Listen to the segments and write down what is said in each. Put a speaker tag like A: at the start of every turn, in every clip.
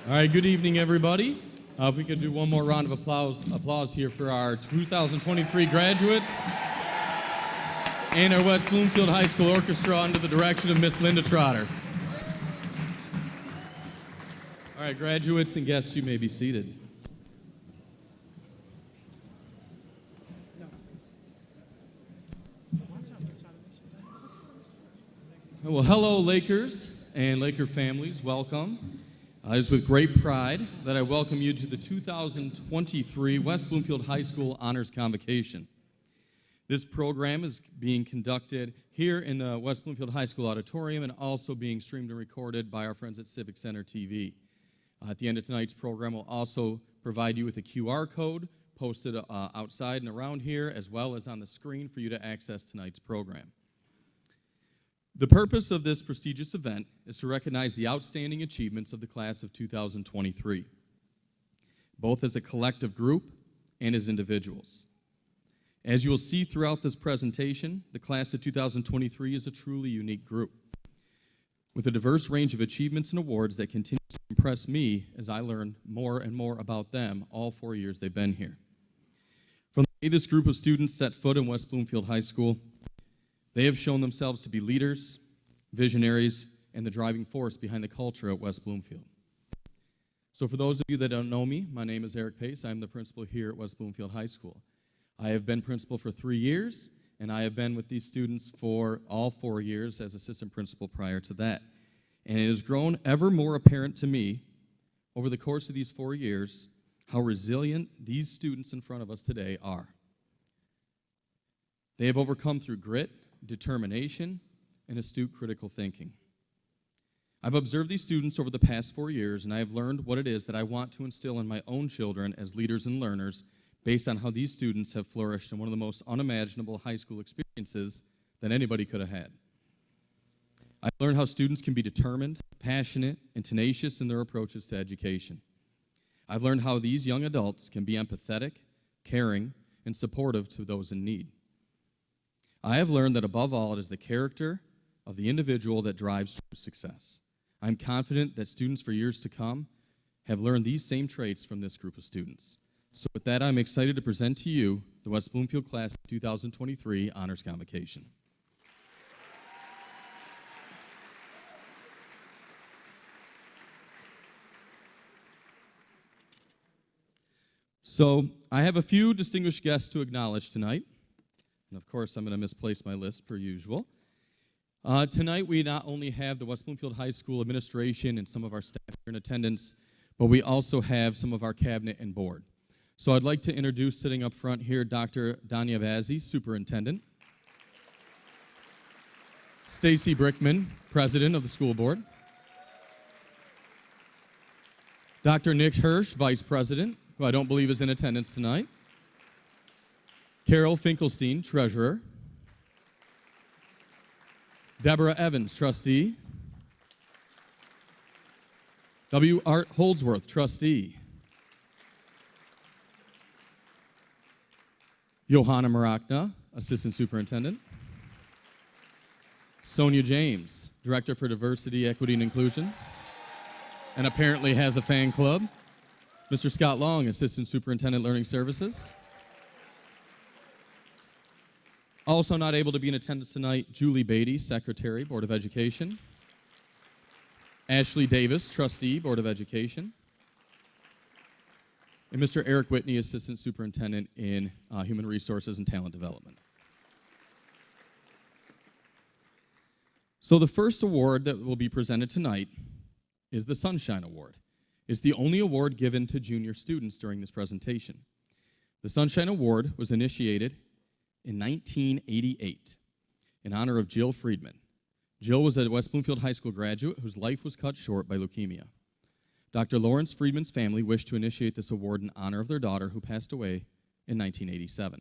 A: All right, good evening, everybody. If we could do one more round of applause here for our 2023 graduates and our West Bloomfield High School Orchestra under the direction of Miss Linda Trotter. All right, graduates and guests, you may be seated. Well, hello, Lakers and Laker families. Welcome. It is with great pride that I welcome you to the 2023 West Bloomfield High School Honors Convocation. This program is being conducted here in the West Bloomfield High School auditorium and also being streamed and recorded by our friends at Civic Center TV. At the end of tonight's program, we'll also provide you with a QR code posted outside and around here, as well as on the screen for you to access tonight's program. The purpose of this prestigious event is to recognize the outstanding achievements of the class of 2023, both as a collective group and as individuals. As you will see throughout this presentation, the class of 2023 is a truly unique group, with a diverse range of achievements and awards that continue to impress me as I learn more and more about them all 4 years they've been here. From the day this group of students set foot in West Bloomfield High School, they have shown themselves to be leaders, visionaries, and the driving force behind the culture at West Bloomfield. So for those of you that don't know me, my name is Eric Pace. I'm the principal here at West Bloomfield High School. I have been principal for 3 years, and I have been with these students for all 4 years as assistant principal prior to that. And it has grown ever more apparent to me over the course of these 4 years how resilient these students in front of us today are. They have overcome through grit, determination, and astute critical thinking. I've observed these students over the past 4 years, and I have learned what it is that I want to instill in my own children as leaders and learners based on how these students have flourished in one of the most unimaginable high school experiences that anybody could have had. I've learned how students can be determined, passionate, and tenacious in their approaches to education. I've learned how these young adults can be empathetic, caring, and supportive to those in need. I have learned that above all, it is the character of the individual that drives true success. I'm confident that students for years to come have learned these same traits from this group of students. So with that, I'm excited to present to you the West Bloomfield Class of 2023 Honors Convocation. So I have a few distinguished guests to acknowledge tonight. And of course, I'm going to misplace my list per usual. Tonight, we not only have the West Bloomfield High School administration and some of our staff here in attendance, but we also have some of our cabinet and board. So I'd like to introduce, sitting up front here, Dr. Danya Bazzi, Superintendent. Stacy Brickman, President of the School Board. Dr. Nick Hirsch, Vice President, who I don't believe is in attendance tonight. Carol Finkelstein, Treasurer. Deborah Evans, Trustee. W. Art Holdsworth, Trustee. Johanna Marakna, Assistant Superintendent. Sonia James, Director for Diversity, Equity, and Inclusion, and apparently has a fan club. Mr. Scott Long, Assistant Superintendent, Learning Services. Also not able to be in attendance tonight, Julie Beatty, Secretary, Board of Education. Ashley Davis, Trustee, Board of Education. And Mr. Eric Whitney, Assistant Superintendent in Human Resources and Talent Development. So the first award that will be presented tonight is the Sunshine Award. It's the only award given to junior students during this presentation. The Sunshine Award was initiated in 1988 in honor of Jill Friedman. Jill was a West Bloomfield High School graduate whose life was cut short by leukemia. Dr. Lawrence Friedman's family wished to initiate this award in honor of their daughter who passed away in 1987.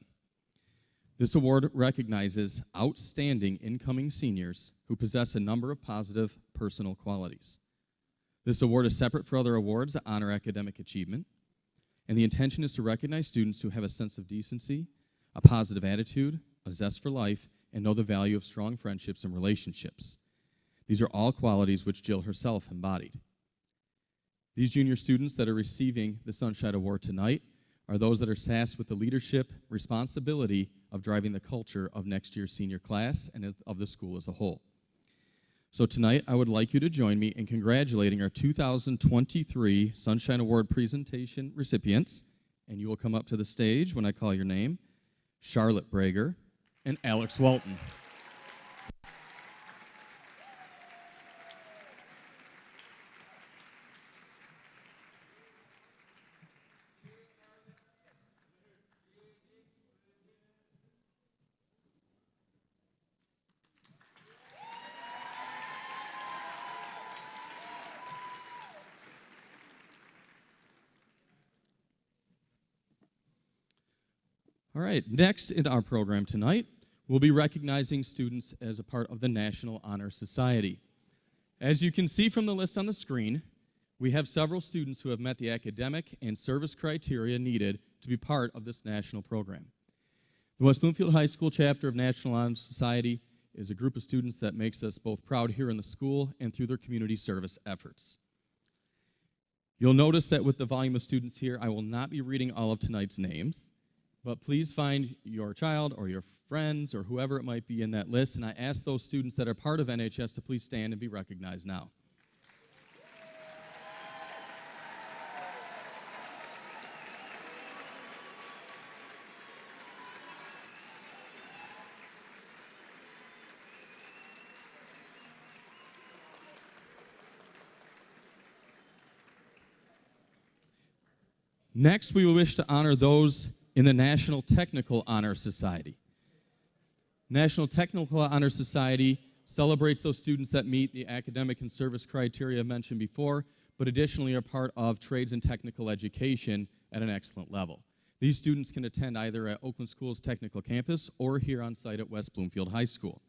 A: This award recognizes outstanding incoming seniors who possess a number of positive personal qualities. This award is separate for other awards that honor academic achievement, and the intention is to recognize students who have a sense of decency, a positive attitude, a zest for life, and know the value of strong friendships and relationships. These are all qualities which Jill herself embodied. These junior students that are receiving the Sunshine Award tonight are those that are tasked with the leadership responsibility of driving the culture of next year's senior class and of the school as a whole. So tonight, I would like you to join me in congratulating our 2023 Sunshine Award presentation recipients, and you will come up to the stage when I call your name, Charlotte Brager and Alex Walton. All right, next in our program tonight, we'll be recognizing students as a part of the National Honor Society. As you can see from the list on the screen, we have several students who have met the academic and service criteria needed to be part of this national program. The West Bloomfield High School chapter of National Honor Society is a group of students that makes us both proud here in the school and through their community service efforts. You'll notice that with the volume of students here, I will not be reading all of tonight's names. But please find your child or your friends or whoever it might be in that list, and I ask those students that are part of NHS to please stand and be recognized now. Next, we wish to honor those in the National Technical Honor Society. National Technical Honor Society celebrates those students that meet the academic and service criteria mentioned before, but additionally are part of trades and technical education at an excellent level. These students can attend either at Oakland School's technical campus or here on site at West Bloomfield High School.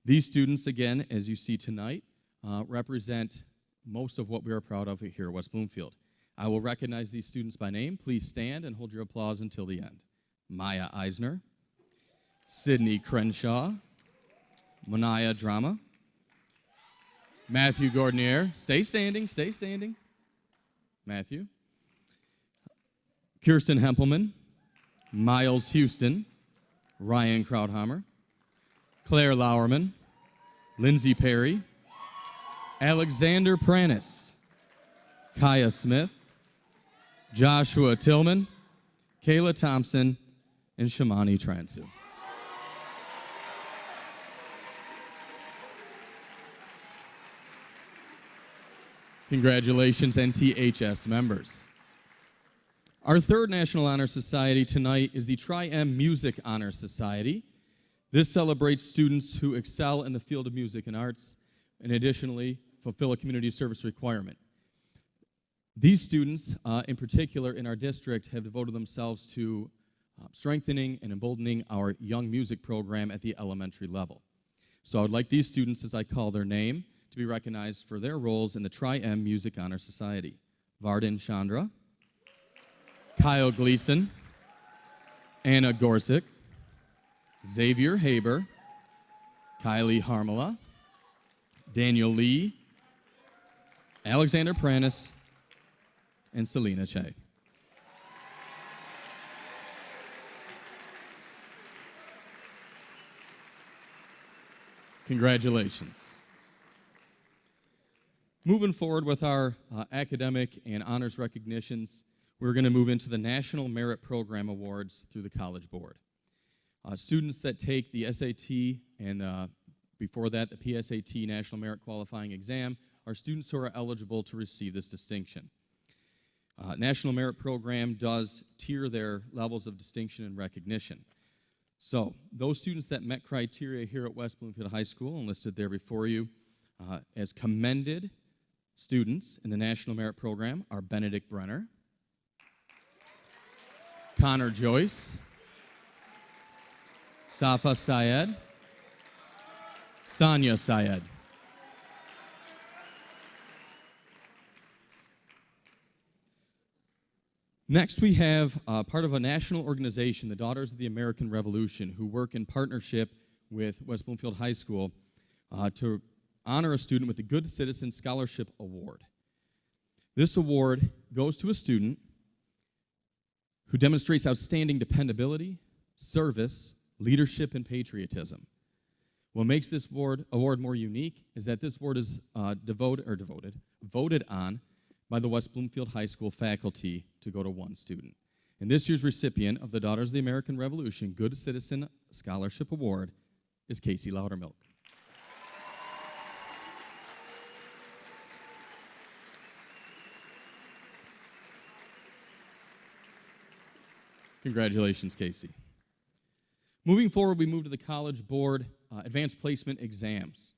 A: These students, again, as you see tonight, represent most of what we are proud of here at West Bloomfield. I will recognize these students by name. Please stand and hold your applause until the end. Maya Eisner, Sydney Crenshaw, Manaya Drama, Matthew Gordonier, stay standing, Matthew, Kirsten Hempelman, Miles Houston, Ryan Krauthammer, Claire Lauerman, Lindsay Perry, Alexander Pranis, Kaya Smith, Joshua Tillman, Kayla Thompson, and Shamani Transu. Congratulations, NTHS members. Our third National Honor Society tonight is the Tri-M Music Honor Society. This celebrates students who excel in the field of music and arts and additionally fulfill a community service requirement. These students, in particular in our district, have devoted themselves to strengthening and emboldening our young music program at the elementary level. So I would like these students, as I call their name, to be recognized for their roles in the Tri-M Music Honor Society. Vardin Chandra, Kyle Gleason, Anna Gorsick, Xavier Haber, Kylie Harmala, Daniel Lee, Alexander Pranis, and Selena Che. Congratulations. Moving forward with our academic and honors recognitions, we're going to move into the National Merit Program Awards through the College Board. Students that take the SAT and before that the PSAT National Merit Qualifying Exam are students who are eligible to receive this distinction. National Merit Program does tier their levels of distinction and recognition. So those students that met criteria here at West Bloomfield High School and listed there before you as commended students in the National Merit Program are Benedict Brenner, Connor Joyce, Safa Syed, Sonia Syed. Next, we have part of a national organization, the Daughters of the American Revolution, who work in partnership with West Bloomfield High School to honor a student with the Good Citizen Scholarship Award. This award goes to a student who demonstrates outstanding dependability, service, leadership, and patriotism. What makes this award more unique is that this award is voted on by the West Bloomfield High School faculty to go to one student. And this year's recipient of the Daughters of the American Revolution Good Citizen Scholarship Award is Casey Loudermilk. Congratulations, Casey. Moving forward, we move to the College Board Advanced Placement Exams.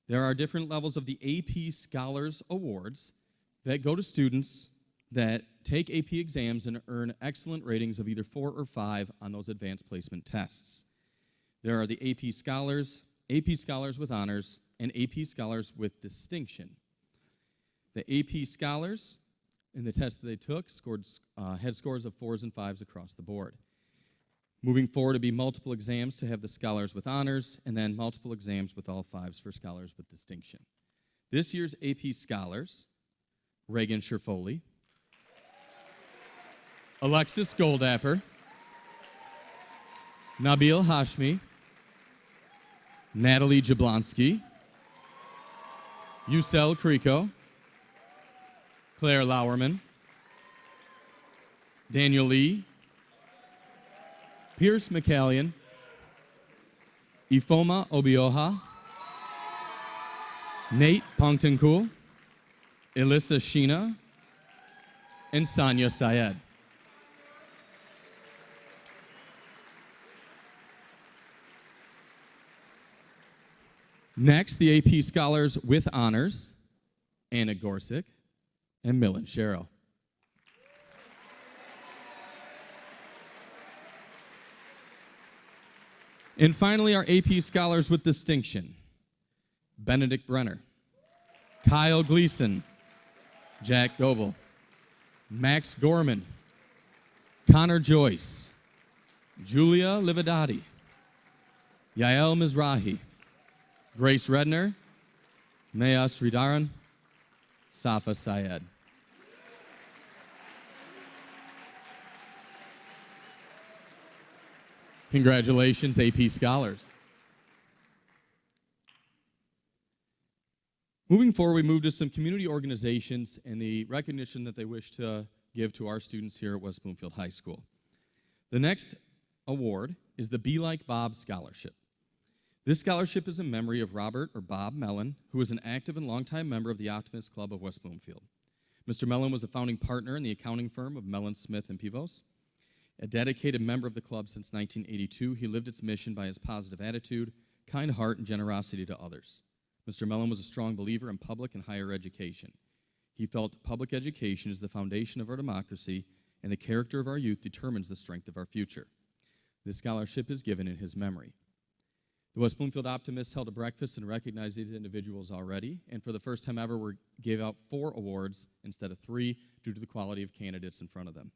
A: There are different levels of the AP Scholars Awards that go to students that take AP exams and earn excellent ratings of either 4 or 5 on those advanced placement tests. There are the AP Scholars with Honors, and AP Scholars with Distinction. The AP Scholars, in the test that they took, had scores of 4s and 5s across the board. Moving forward, it'd be multiple exams to have the Scholars with Honors, and then multiple exams with all 5s for Scholars with Distinction. This year's AP Scholars: Reagan Sherfoley, Alexis Goldapper, Nabil Hashmi, Natalie Jablonski, Yusel Krico, Claire Lauerman, Daniel Lee, Pierce McCallion, Ifoma Obioha, Nate Pongtenkul, Elissa Sheena, and Sonia Syed. Next, the AP Scholars with Honors: Anna Gorsick and Millen Sherrill. And finally, our AP Scholars with Distinction: Benedict Brenner, Kyle Gleason, Jack Goebel, Max Gorman, Connor Joyce, Julia Lividati, Yael Mizrahi, Grace Redner, Maya Sridaran, Safa Syed. Congratulations, AP Scholars. Moving forward, we move to some community organizations and the recognition that they wish to give to our students here at West Bloomfield High School. The next award is the Be Like Bob Scholarship. This scholarship is in memory of Robert, or Bob, Mellon, who was an active and longtime member of the Optimist Club of West Bloomfield. Mr. Mellon was a founding partner in the accounting firm of Mellon, Smith, and Pivos. A dedicated member of the club since 1982, he lived its mission by his positive attitude, kind heart, and generosity to others. Mr. Mellon was a strong believer in public and higher education. He felt public education is the foundation of our democracy, and the character of our youth determines the strength of our future. This scholarship is given in his memory. The West Bloomfield Optimists held a breakfast and recognized these individuals already, and for the first time ever, we gave out 4 awards instead of 3 due to the quality of candidates in front of them.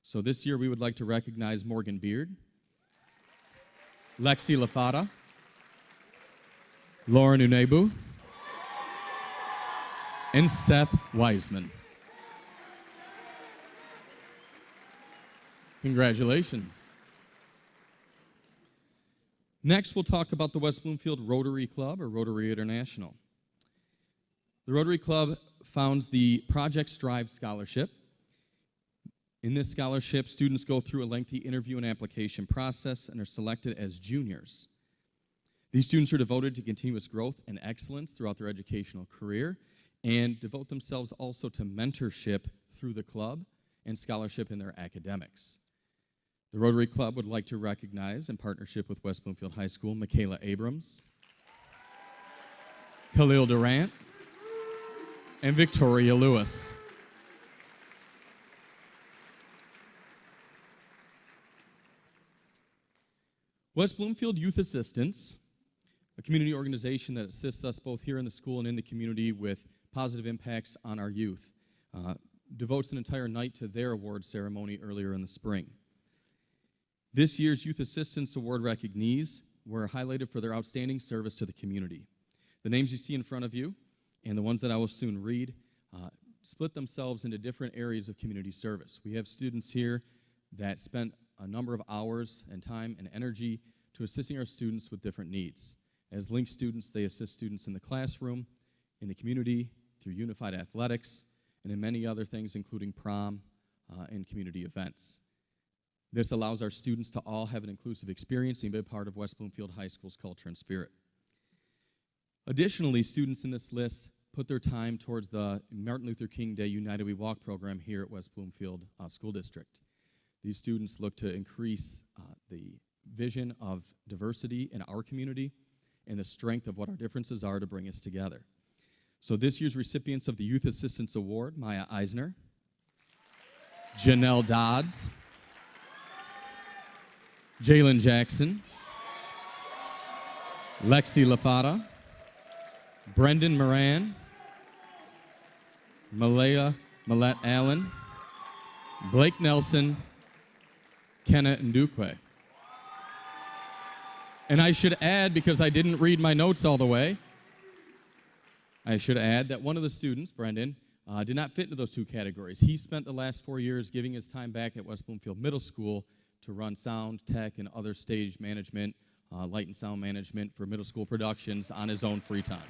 A: So this year, we would like to recognize Morgan Beard, Lexi Lafata, Lauren Unebu, and Seth Wiseman. Congratulations. Next, we'll talk about the West Bloomfield Rotary Club, or Rotary International. The Rotary Club founds the Project Strive Scholarship. In this scholarship, students go through a lengthy interview and application process and are selected as juniors. These students are devoted to continuous growth and excellence throughout their educational career and devote themselves also to mentorship through the club and scholarship in their academics. The Rotary Club would like to recognize, in partnership with West Bloomfield High School, Michaela Abrams, Khalil Durant, and Victoria Lewis. West Bloomfield Youth Assistance, a community organization that assists us both here in the school and in the community with positive impacts on our youth, devotes an entire night to their award ceremony earlier in the spring. This year's Youth Assistance Award recognees were highlighted for their outstanding service to the community. The names you see in front of you, and the ones that I will soon read, split themselves into different areas of community service. We have students here that spent a number of hours and time and energy to assisting our students with different needs. As Link students, they assist students in the classroom, in the community, through unified athletics, and in many other things, including prom and community events. This allows our students to all have an inclusive experience and be a part of West Bloomfield High School's culture and spirit. Additionally, students in this list put their time towards the Martin Luther King Day United We Walk program here at West Bloomfield School District. These students look to increase the vision of diversity in our community and the strength of what our differences are to bring us together. So this year's recipients of the Youth Assistance Award, Maya Eisner, Janelle Dodds, Jalen Jackson, Lexi Lafata, Brendan Moran, Malaya Millette Allen, Blake Nelson, Kenna Ndukwe. And I should add, because I didn't read my notes all the way, I should add that one of the students, Brendan, did not fit into those two categories. He spent the last 4 years giving his time back at West Bloomfield Middle School to run sound, tech, and other stage management, light and sound management for middle school productions on his own free time.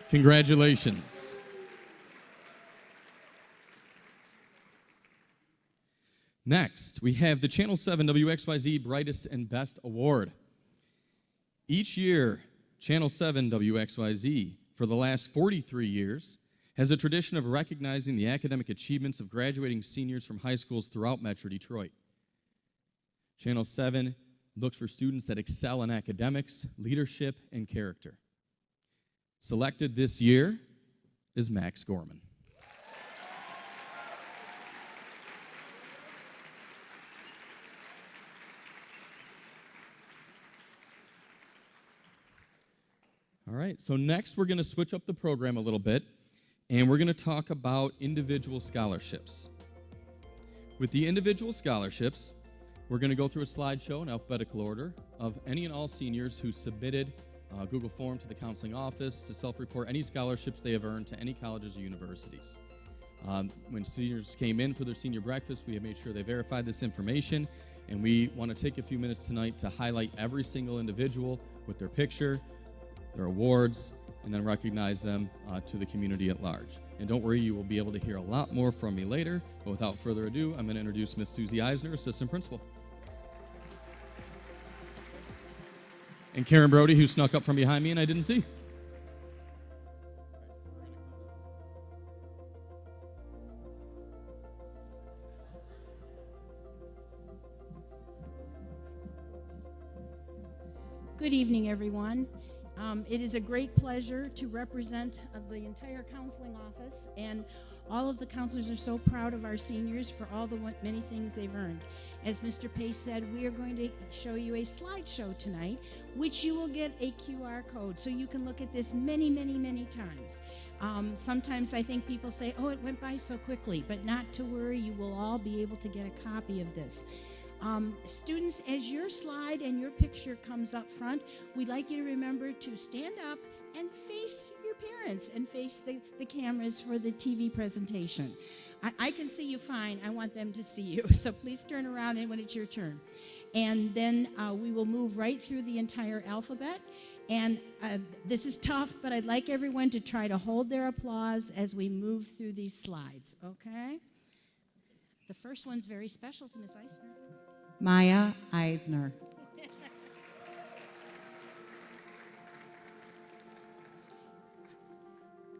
A: Congratulations. Next, we have the Channel 7 WXYZ Brightest and Best Award. Each year, Channel 7 WXYZ, for the last 43 years, has a tradition of recognizing the academic achievements of graduating seniors from high schools throughout Metro Detroit. Channel 7 looks for students that excel in academics, leadership, and character. Selected this year is Max Gorman. All right, so next we're going to switch up the program a little bit, and we're going to talk about individual scholarships. With the individual scholarships, we're going to go through a slideshow in alphabetical order of any and all seniors who submitted a Google form to the counseling office to self-report any scholarships they have earned to any colleges or universities. When seniors came in for their senior breakfast, we have made sure they verified this information, and we want to take a few minutes tonight to highlight every single individual with their picture, their awards, and then recognize them to the community at large. And don't worry, you will be able to hear a lot more from me later, but without further ado, I'm going to introduce Miss Susie Eisner, Assistant Principal. And Karen Brody, who snuck up from behind me and I didn't see.
B: Good evening, everyone. It is a great pleasure to represent the entire counseling office, and all of the counselors are so proud of our seniors for all the many things they've earned. As Mr. Pace said, we are going to show you a slideshow tonight, which you will get a QR code, so you can look at this many, many, many times. Sometimes I think people say, oh, it went by so quickly, but not to worry, you will all be able to get a copy of this. Students, as your slide and your picture comes up front, we'd like you to remember to stand up and face your parents and face the cameras for the TV presentation. I can see you fine. I want them to see you. So please turn around when it's your turn. And then we will move right through the entire alphabet. And this is tough, but I'd like everyone to try to hold their applause as we move through these slides, okay? The first one's very special to Miss Eisner.
C: Maya Eisner.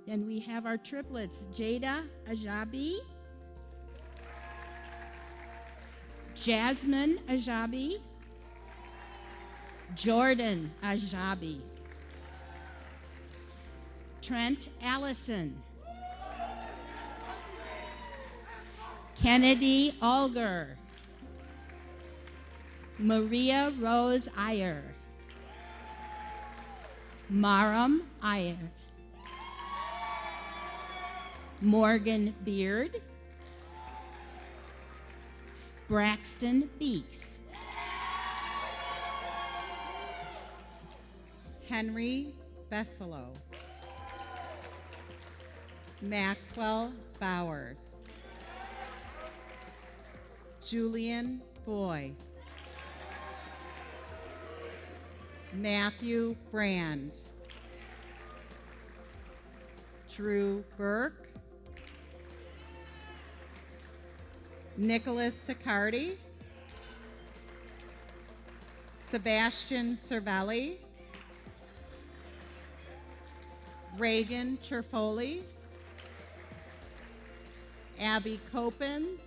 B: Then we have our triplets, Jada Ajabi, Jasmine Ajabi, Jordan Ajabi, Trent Allison, Kennedy Alger, Maria Rose Iyer, Maram Iyer, Morgan Beard, Braxton Beeks,
C: Henry Besselo, Maxwell Bowers. Julian Boy. Matthew Brand. Drew Burke. Nicholas Sicardi. Sebastian Cervelli. Reagan Cherfoli. Abby Copens.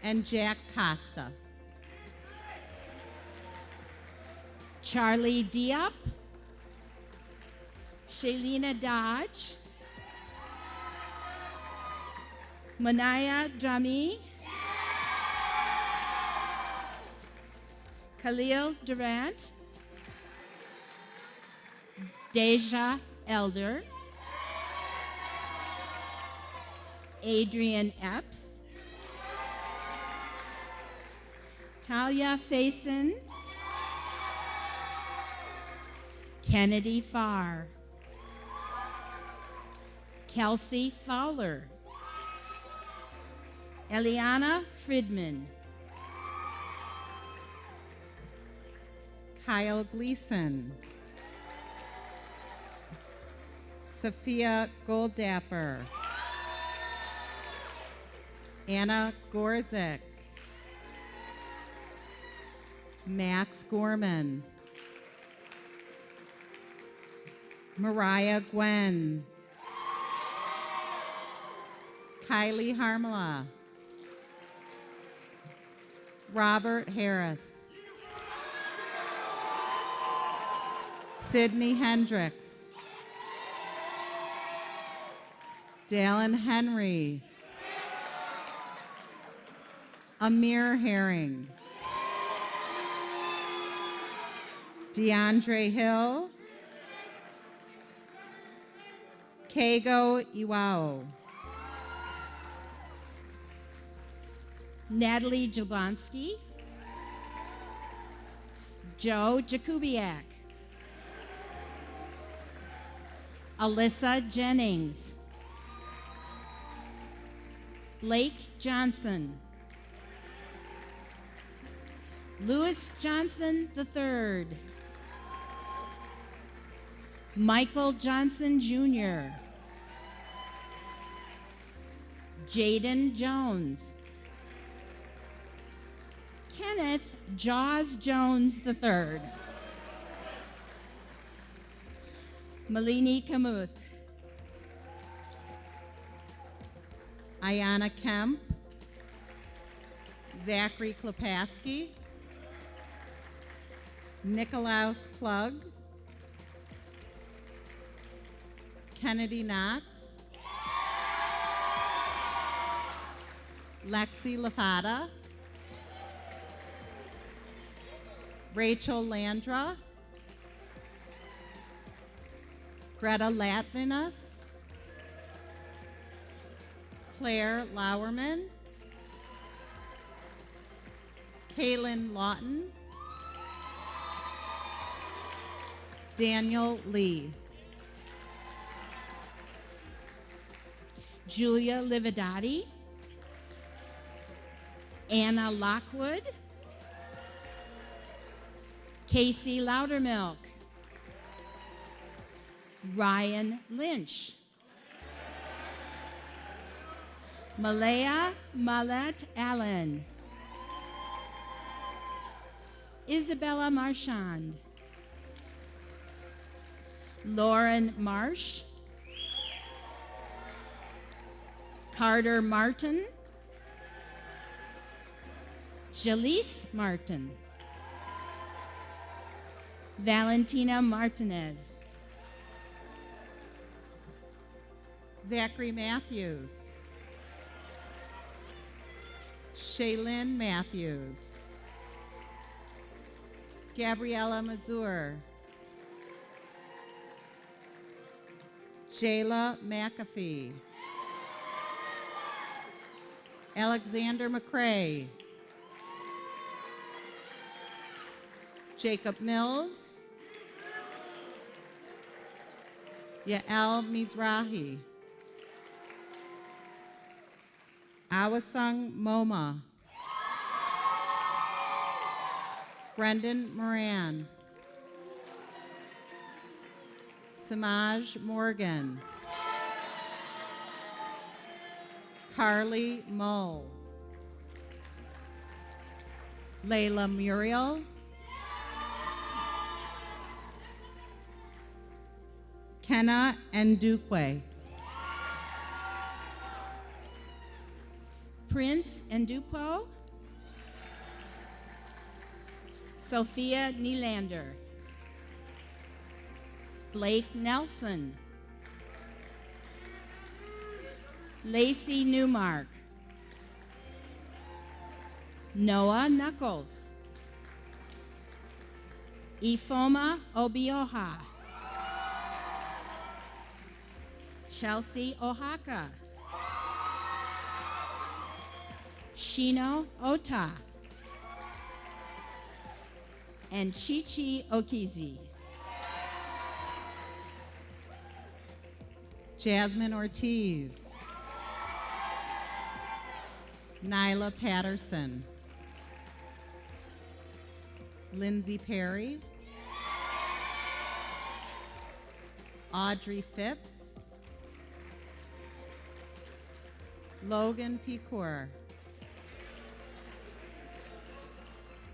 C: And Jack Costa.
B: Charlie Diop. Shailena Dodge. Manaya Drami. Khalil Durant. Deja Elder. Adrian Epps. Talia Faison. Kennedy Farr. Kelsey Fowler. Eliana Friedman.
C: Kyle Gleason. Sophia Goldapper. Anna Gorzik. Max Gorman. Mariah Gwen. Kylie Harmala. Robert Harris. Sydney Hendricks. Dallin Henry. Amir Herring. DeAndre Hill. Kago Iwao.
B: Natalie Jablonski. Joe Jakubiak. Alyssa Jennings. Blake Johnson. Lewis Johnson III. Michael Johnson Jr. Jaden Jones. Kenneth Jaws Jones III. Malini Kamuth.
C: Ayana Kemp. Zachary Klepaski. Nicolaus Klug. Kennedy Knox. Lexi Lafada. Rachel Landra. Greta Latvinus. Claire Lauerman. Kaylin Lawton. Daniel Lee.
B: Julia Lividati. Anna Lockwood. Casey Loudermilk. Ryan Lynch. Malaya Malet Allen. Isabella Marchand. Lauren Marsh. Carter Martin. Jaleese Martin. Valentina Martinez.
C: Zachary Matthews. Shaylin Matthews. Gabriella Mazur. Jayla McAfee. Alexander McCrae. Jacob Mills. Yael Mizrahi. Awasung Moma. Brendan Moran. Samaj Morgan. Carly Mull. Layla Muriel. Kenna Ndukwe.
B: Prince Ndupo. Sophia Nylander. Blake Nelson. Lacey Newmark. Noah Knuckles. Ifoma Obioha. Chelsea Ohaka. Shino Ota. And Chichi Okizi.
C: Jasmine Ortiz. Nyla Patterson. Lindsay Perry. Audrey Phipps. Logan Picour.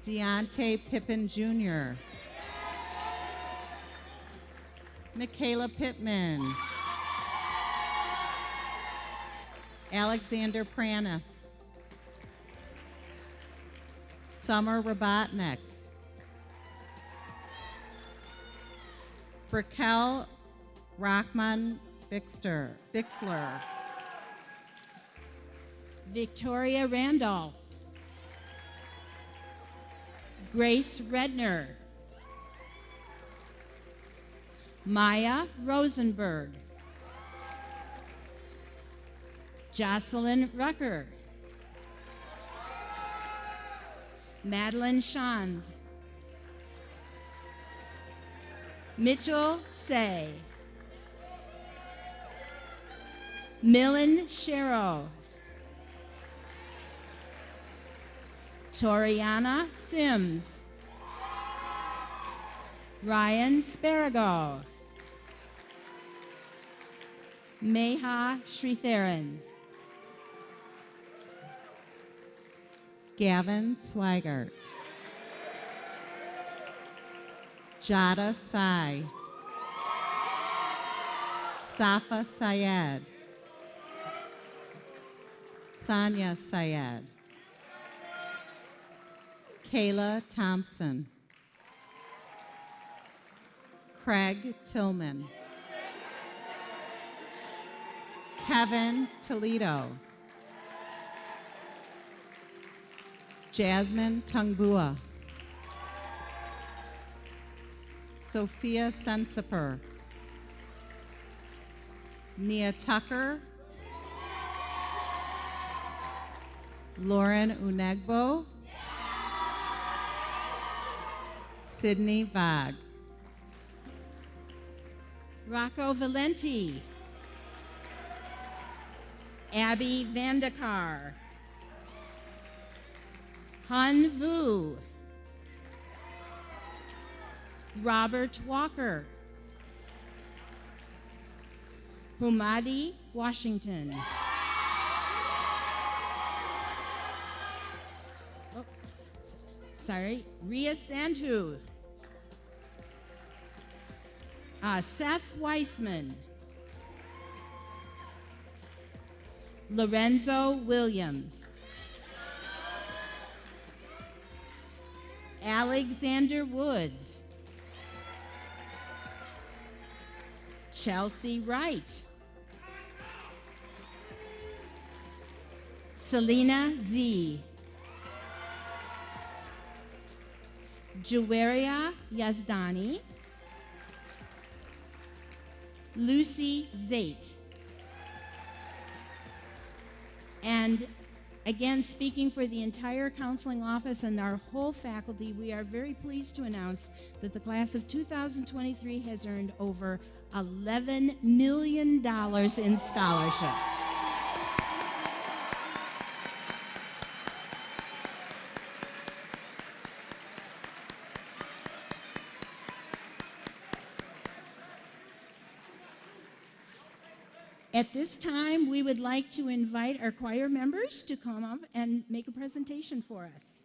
C: Deontay Pippin Jr. Michaela Pittman. Alexander Pranis. Summer Robotnik. Brickell Rockman Bixler.
B: Victoria Randolph. Grace Redner. Maya Rosenberg. Jocelyn Rucker. Madeline Shans. Mitchell Say. Millen Sherrow. Toriana Sims. Ryan Sparago. Meha Sritharan.
C: Gavin Swigert. Jada Sai. Safa Syed. Sonia Syed. Kayla Thompson. Craig Tillman. Kevin Toledo. Jasmine Tungbua. Sophia Sensiper. Nia Tucker. Lauren Unegbo. Sydney Vag.
B: Rocco Valenti. Abby Vandekar. Han Vu. Robert Walker. Humadi Washington. Oh, sorry, Ria Sandhu. Seth Weissman. Lorenzo Williams. Alexander Woods. Chelsea Wright. Selena Z. Juwaria Yazdani. Lucy Zate. And Again, speaking for the entire counseling office and our whole faculty, we are very pleased to announce that the class of 2023 has earned over $11 million in scholarships. At this time, we would like to invite our choir members to come up and make a presentation for us.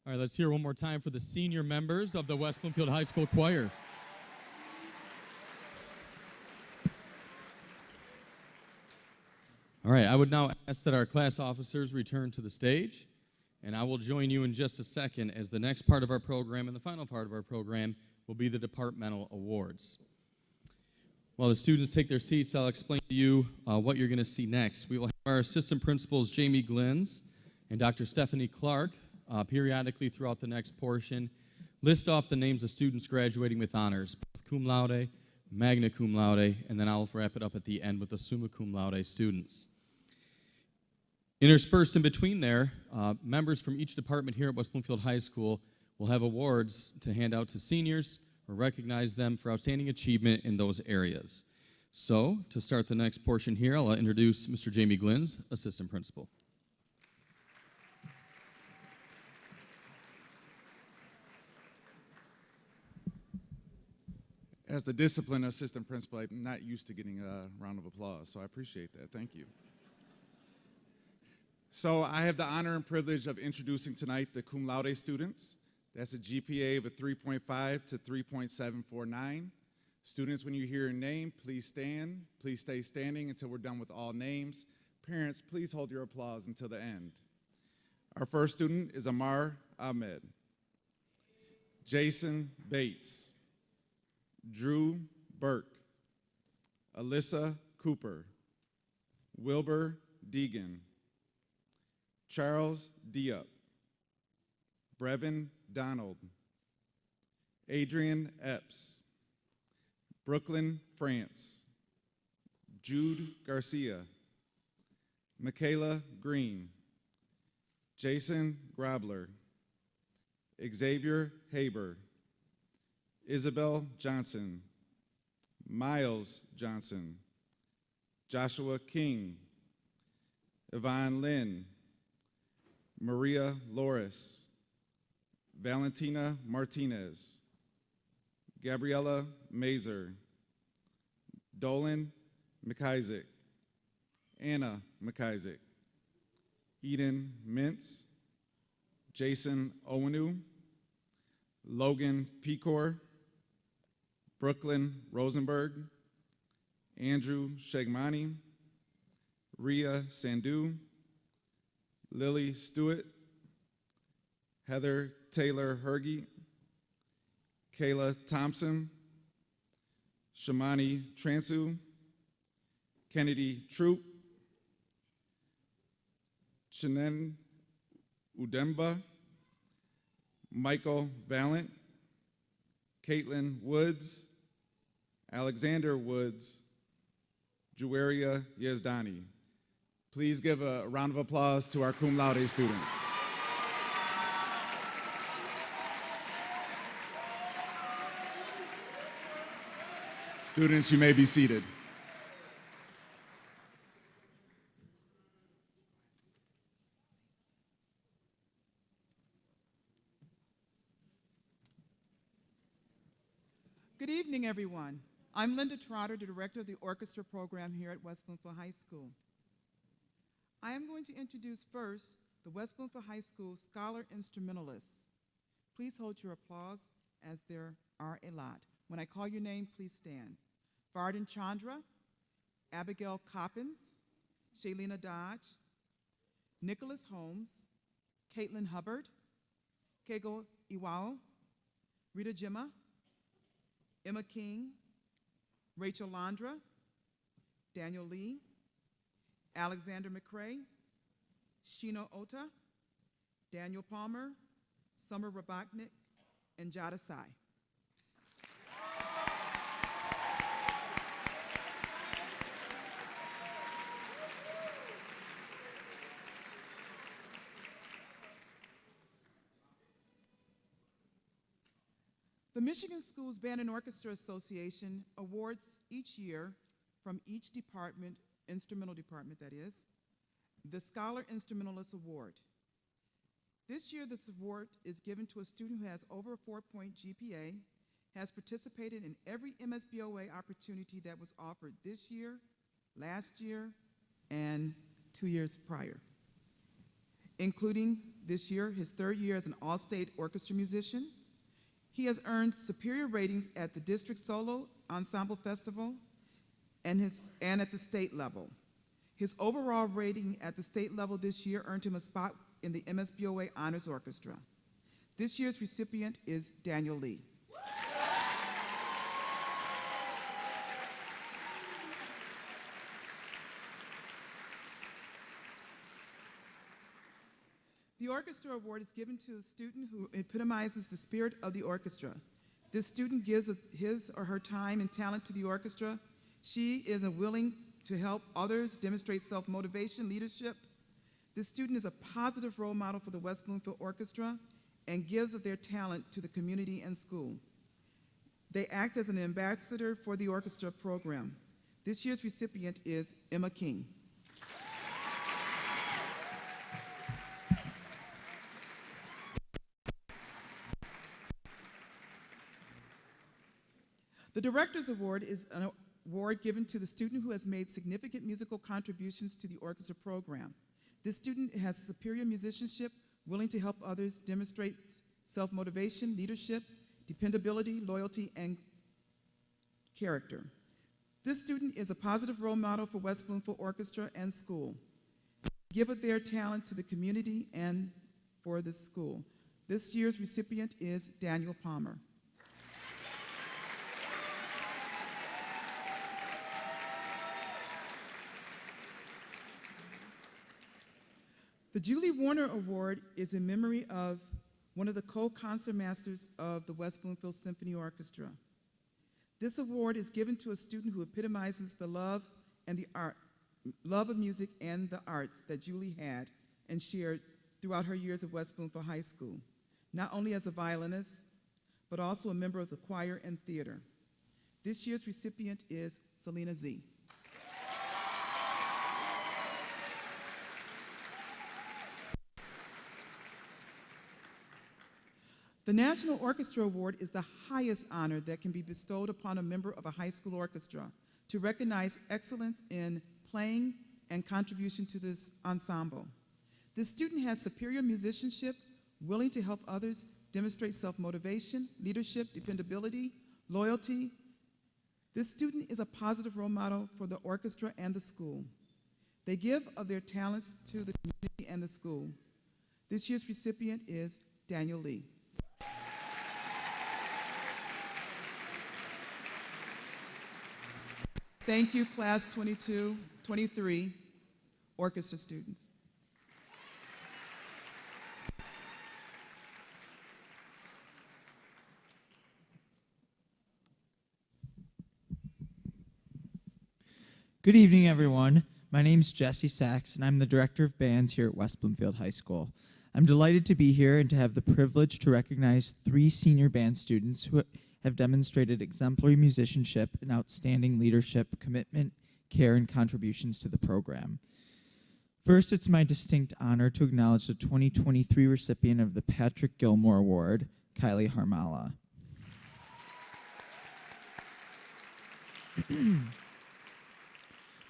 A: All right, let's hear one more time for the senior members of the West Bloomfield High School Choir. All right, I would now ask that our class officers return to the stage, and I will join you in just a second as the next part of our program and the final part of our program will be the departmental awards. While the students take their seats, I'll explain to you what you're going to see next. We will have our assistant principals, Jamie Glynns and Dr. Stephanie Clark, periodically throughout the next portion, list off the names of students graduating with honors, both cum laude, magna cum laude, and then I'll wrap it up at the end with the summa cum laude students. Interspersed in between there, members from each department here at West Bloomfield High School will have awards to hand out to seniors or recognize them for outstanding achievement in those areas. So, to start the next portion here, I'll introduce Mr. Jamie Glynns, Assistant Principal.
D: As the discipline assistant principal, I'm not used to getting a round of applause, so I appreciate that. Thank you. So I have the honor and privilege of introducing tonight the cum laude students. That's a GPA of a 3.5 to 3.749. Students, when you hear your name, please stand. Please stay standing until we're done with all names. Parents, please hold your applause until the end. Our first student is Amar Ahmed, Jason Bates, Drew Burke, Alyssa Cooper, Wilbur Deegan, Charles Diop, Brevin Donald, Adrian Epps, Brooklyn France, Jude Garcia, Michaela Green, Jason Grabler, Xavier Haber, Isabel Johnson, Miles Johnson, Joshua King, Yvonne Lynn, Maria Loris, Valentina Martinez, Gabriella Mazer, Dolan McIsaac, Anna McIsaac, Eden Mintz, Jason Owenu, Logan Pecor, Brooklyn Rosenberg, Andrew Shegmani, Ria Sandu, Lily Stewart, Heather Taylor Hergy, Kayla Thompson, Shamani Transu, Kennedy Troop, Chinen Udemba, Michael Valent, Caitlin Woods, Alexander Woods, Juwaria Yezdani. Please give a round of applause to our cum laude students. Students, you may be seated.
E: Good evening, everyone. I'm Linda Trotter, the director of the orchestra program here at West Bloomfield High School. I am going to introduce first the West Bloomfield High School Scholar Instrumentalists. Please hold your applause, as there are a lot. When I call your name, please stand. Vardhan Chandra, Abigail Coppins, Shailena Dodge, Nicholas Holmes, Caitlin Hubbard, Kego Iwao, Rita Jimma, Emma King, Rachel Landra, Daniel Lee, Alexander McCrae, Sheena Ota, Daniel Palmer, Summer Rabotnik, and Jada Sai. The Michigan Schools Band and Orchestra Association awards each year from each department, instrumental department that is, the Scholar Instrumentalist Award. This year, this award is given to a student who has over a 4-point GPA, has participated in every MSBOA opportunity that was offered this year, last year, and 2 years prior. including this year his third year as an all-state orchestra musician. He has earned superior ratings at the District Solo Ensemble Festival and at the state level. His overall rating at the state level this year earned him a spot in the MSBOA Honors Orchestra. This year's recipient is Daniel Lee. The Orchestra Award is given to a student who epitomizes the spirit of the orchestra. This student gives of his or her time and talent to the orchestra. She is willing to help others, demonstrate self-motivation, leadership. This student is a positive role model for the West Bloomfield Orchestra and gives of their talent to the community and school. They act as an ambassador for the orchestra program. This year's recipient is Emma King. The Director's Award is an award given to the student who has made significant musical contributions to the orchestra program. This student has superior musicianship, willing to help others, demonstrate self-motivation, leadership, dependability, loyalty, and character. This student is a positive role model for West Bloomfield Orchestra and school. Give of their talent to the community and for the school. This year's recipient is Daniel Palmer. The Julie Warner Award is in memory of one of the co-concertmasters of the West Bloomfield Symphony Orchestra. This award is given to a student who epitomizes the love of music and the arts that Julie had and shared throughout her years at West Bloomfield High School, not only as a violinist, but also a member of the choir and theater. This year's recipient is Selena Z. The National Orchestra Award is the highest honor that can be bestowed upon a member of a high school orchestra to recognize excellence in playing and contribution to this ensemble. This student has superior musicianship, willing to help others, demonstrate self-motivation, leadership, dependability, loyalty. This student is a positive role model for the orchestra and the school. They give of their talents to the community and the school. This year's recipient is Daniel Lee. Thank you, Class 22-23 orchestra students.
F: Good evening, everyone. My name is Jesse Sachs, and I'm the Director of Bands here at West Bloomfield High School. I'm delighted to be here and to have the privilege to recognize 3 senior band students who have demonstrated exemplary musicianship and outstanding leadership, commitment, care, and contributions to the program. First, it's my distinct honor to acknowledge the 2023 recipient of the Patrick Gilmore Award, Kylie Harmala.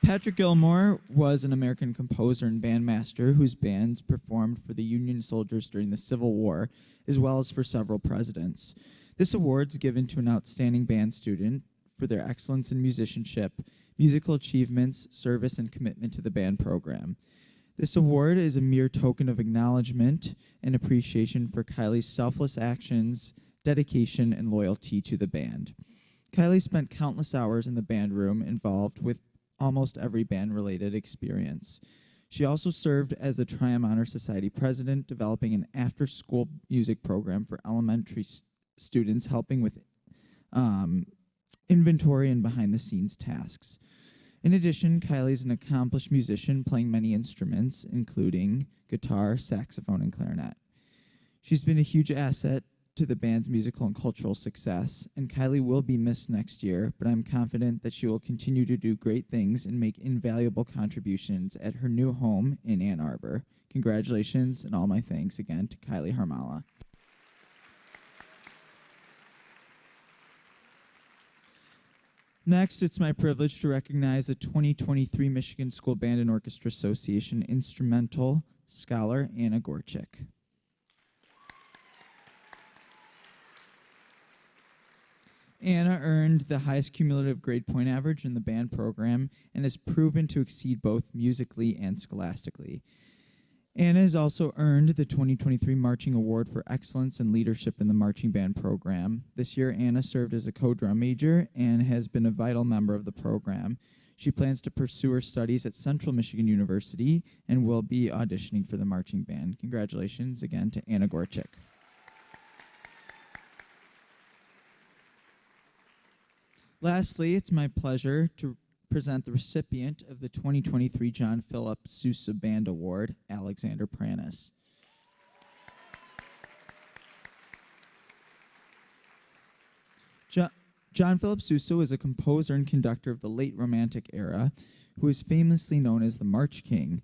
F: Patrick Gilmore was an American composer and bandmaster whose bands performed for the Union soldiers during the Civil War, as well as for several presidents. This award is given to an outstanding band student for their excellence in musicianship, musical achievements, service, and commitment to the band program. This award is a mere token of acknowledgement and appreciation for Kylie's selfless actions, dedication, and loyalty to the band. Kylie spent countless hours in the band room involved with almost every band-related experience. She also served as the Triumph Honor Society president, developing an after-school music program for elementary students, helping with inventory and behind-the-scenes tasks. In addition, Kylie is an accomplished musician, playing many instruments, including guitar, saxophone, and clarinet. She's been a huge asset to the band's musical and cultural success, and Kylie will be missed next year, but I'm confident that she will continue to do great things and make invaluable contributions at her new home in Ann Arbor. Congratulations, and all my thanks again to Kylie Harmala. Next, it's my privilege to recognize the 2023 Michigan School Band and Orchestra Association Instrumental Scholar Anna Gorchik. Anna earned the highest cumulative grade point average in the band program and has proven to exceed both musically and scholastically. Anna has also earned the 2023 Marching Award for Excellence in Leadership in the Marching Band program. This year, Anna served as a co-drum major and has been a vital member of the program. She plans to pursue her studies at Central Michigan University and will be auditioning for the marching band. Congratulations again to Anna Gorchik. Lastly, it's my pleasure to present the recipient of the 2023 John Philip Sousa Band Award, Alexander Pranis. John Philip Sousa was a composer and conductor of the late Romantic era, who is famously known as the March King.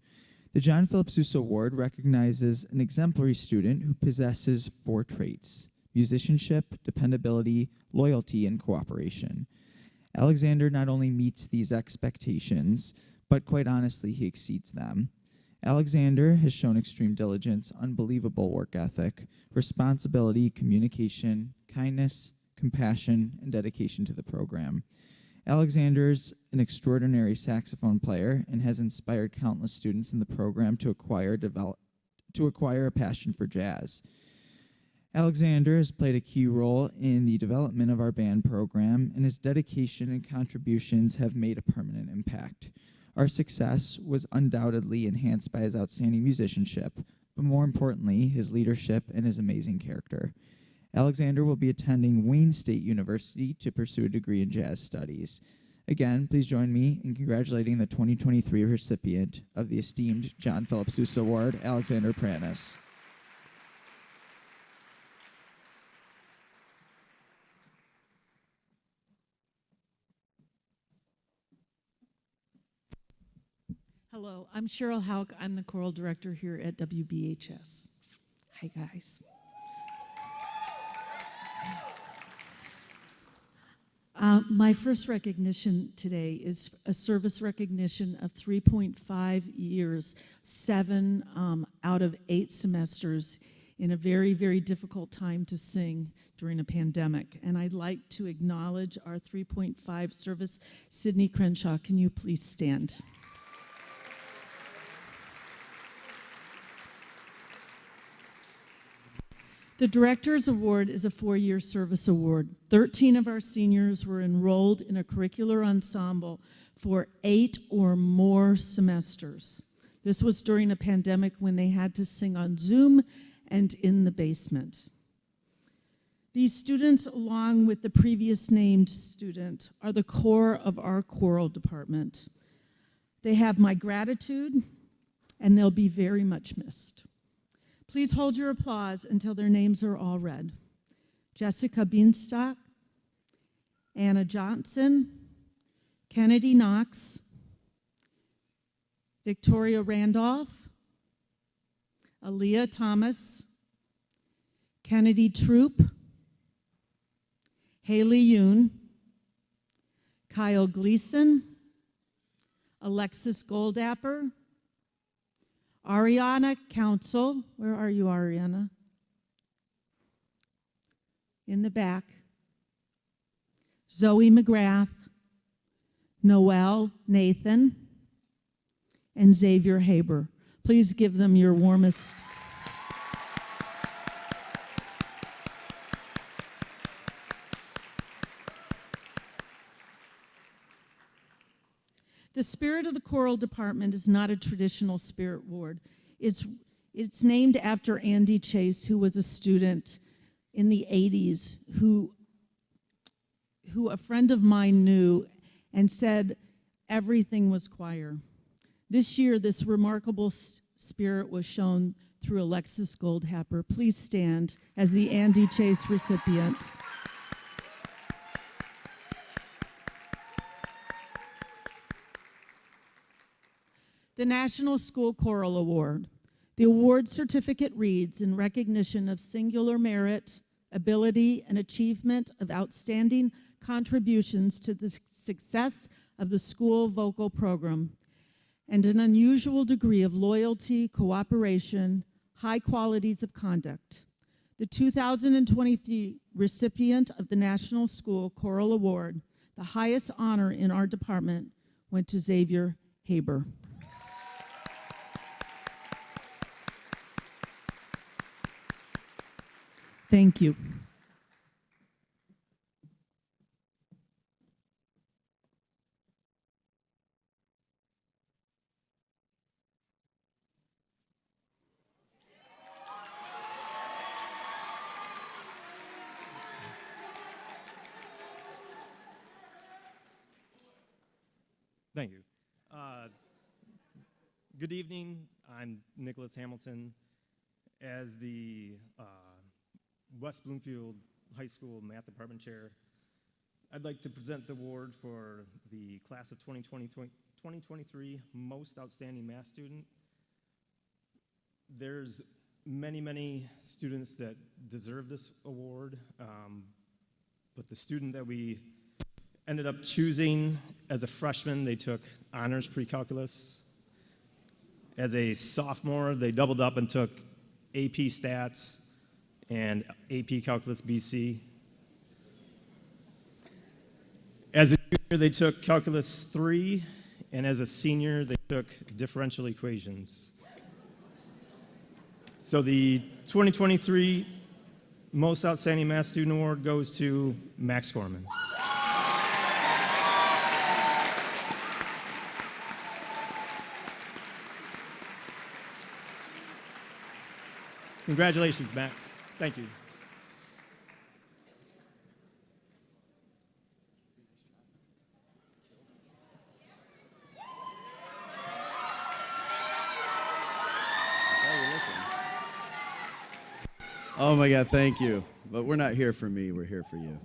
F: The John Philip Sousa Award recognizes an exemplary student who possesses 4 traits: musicianship, dependability, loyalty, and cooperation. Alexander not only meets these expectations, but quite honestly, he exceeds them. Alexander has shown extreme diligence, unbelievable work ethic, responsibility, communication, kindness, compassion, and dedication to the program. Alexander's an extraordinary saxophone player and has inspired countless students in the program to acquire a passion for jazz. Alexander has played a key role in the development of our band program, and his dedication and contributions have made a permanent impact. Our success was undoubtedly enhanced by his outstanding musicianship, but more importantly, his leadership and his amazing character. Alexander will be attending Wayne State University to pursue a degree in jazz studies. Again, please join me in congratulating the 2023 recipient of the esteemed John Philip Sousa Award, Alexander Pranis.
G: Hello, I'm Cheryl Hauk. I'm the choral director here at WBHS. Hi, guys. My first recognition today is a service recognition of 3.5 years, 7 out of 8 semesters in a very, very difficult time to sing during a pandemic. And I'd like to acknowledge our 3.5 service. Sydney Crenshaw, can you please stand? The Director's Award is a 4-year service award. 13 of our seniors were enrolled in a curricular ensemble for 8 or more semesters. This was during a pandemic when they had to sing on Zoom and in the basement. These students, along with the previous named student, are the core of our choral department. They have my gratitude, and they'll be very much missed. Please hold your applause until their names are all read. Jessica Beanstock, Anna Johnson, Kennedy Knox, Victoria Randolph, Aaliyah Thomas, Kennedy Troop, Haley Yoon, Kyle Gleason, Alexis Goldapper, Ariana Council, where are you, Ariana? In the back. Zoe McGrath, Noel Nathan, and Xavier Haber. Please give them your warmest. The spirit of the choral department is not a traditional spirit ward. It's named after Andy Chase, who was a student in the 80s, who a friend of mine knew and said everything was choir. This year, this remarkable spirit was shown through Alexis Goldhapper. Please stand as the Andy Chase recipient. The National School Choral Award. The award certificate reads, in recognition of singular merit, ability, and achievement of outstanding contributions to the success of the school vocal program. and an unusual degree of loyalty, cooperation, high qualities of conduct. The 2023 recipient of the National School Choral Award, the highest honor in our department, went to Xavier Haber. Thank you.
H: Thank you. Good evening. I'm Nicholas Hamilton. As the West Bloomfield High School Math Department Chair, I'd like to present the award for the class of 2023 Most Outstanding Math Student. There's many students that deserve this award, but the student that we ended up choosing as a freshman, they took honors pre-calculus. As a sophomore, they doubled up and took AP Stats and AP Calculus BC. As a junior, they took Calculus 3, and as a senior, they took differential equations. So the 2023 Most Outstanding Math Student Award goes to Max Gorman. Congratulations, Max. Thank you.
I: Oh my God, thank you. But we're not here for me, we're here for you.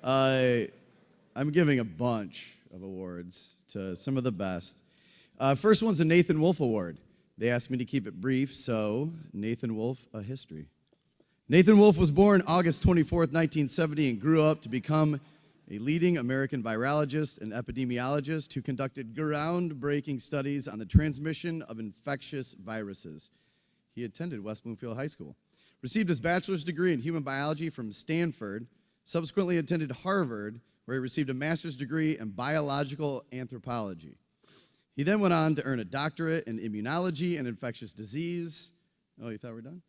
I: I'm giving a bunch of awards to some of the best. First one's a Nathan Wolf Award. They asked me to keep it brief, so Nathan Wolf, a history. Nathan Wolf was born August 24th, 1970, and grew up to become a leading American virologist and epidemiologist who conducted groundbreaking studies on the transmission of infectious viruses. He attended West Bloomfield High School, received his bachelor's degree in human biology from Stanford, subsequently attended Harvard, where he received a master's degree in biological anthropology. He then went on to earn a doctorate in immunology and infectious disease. Oh, you thought we're done?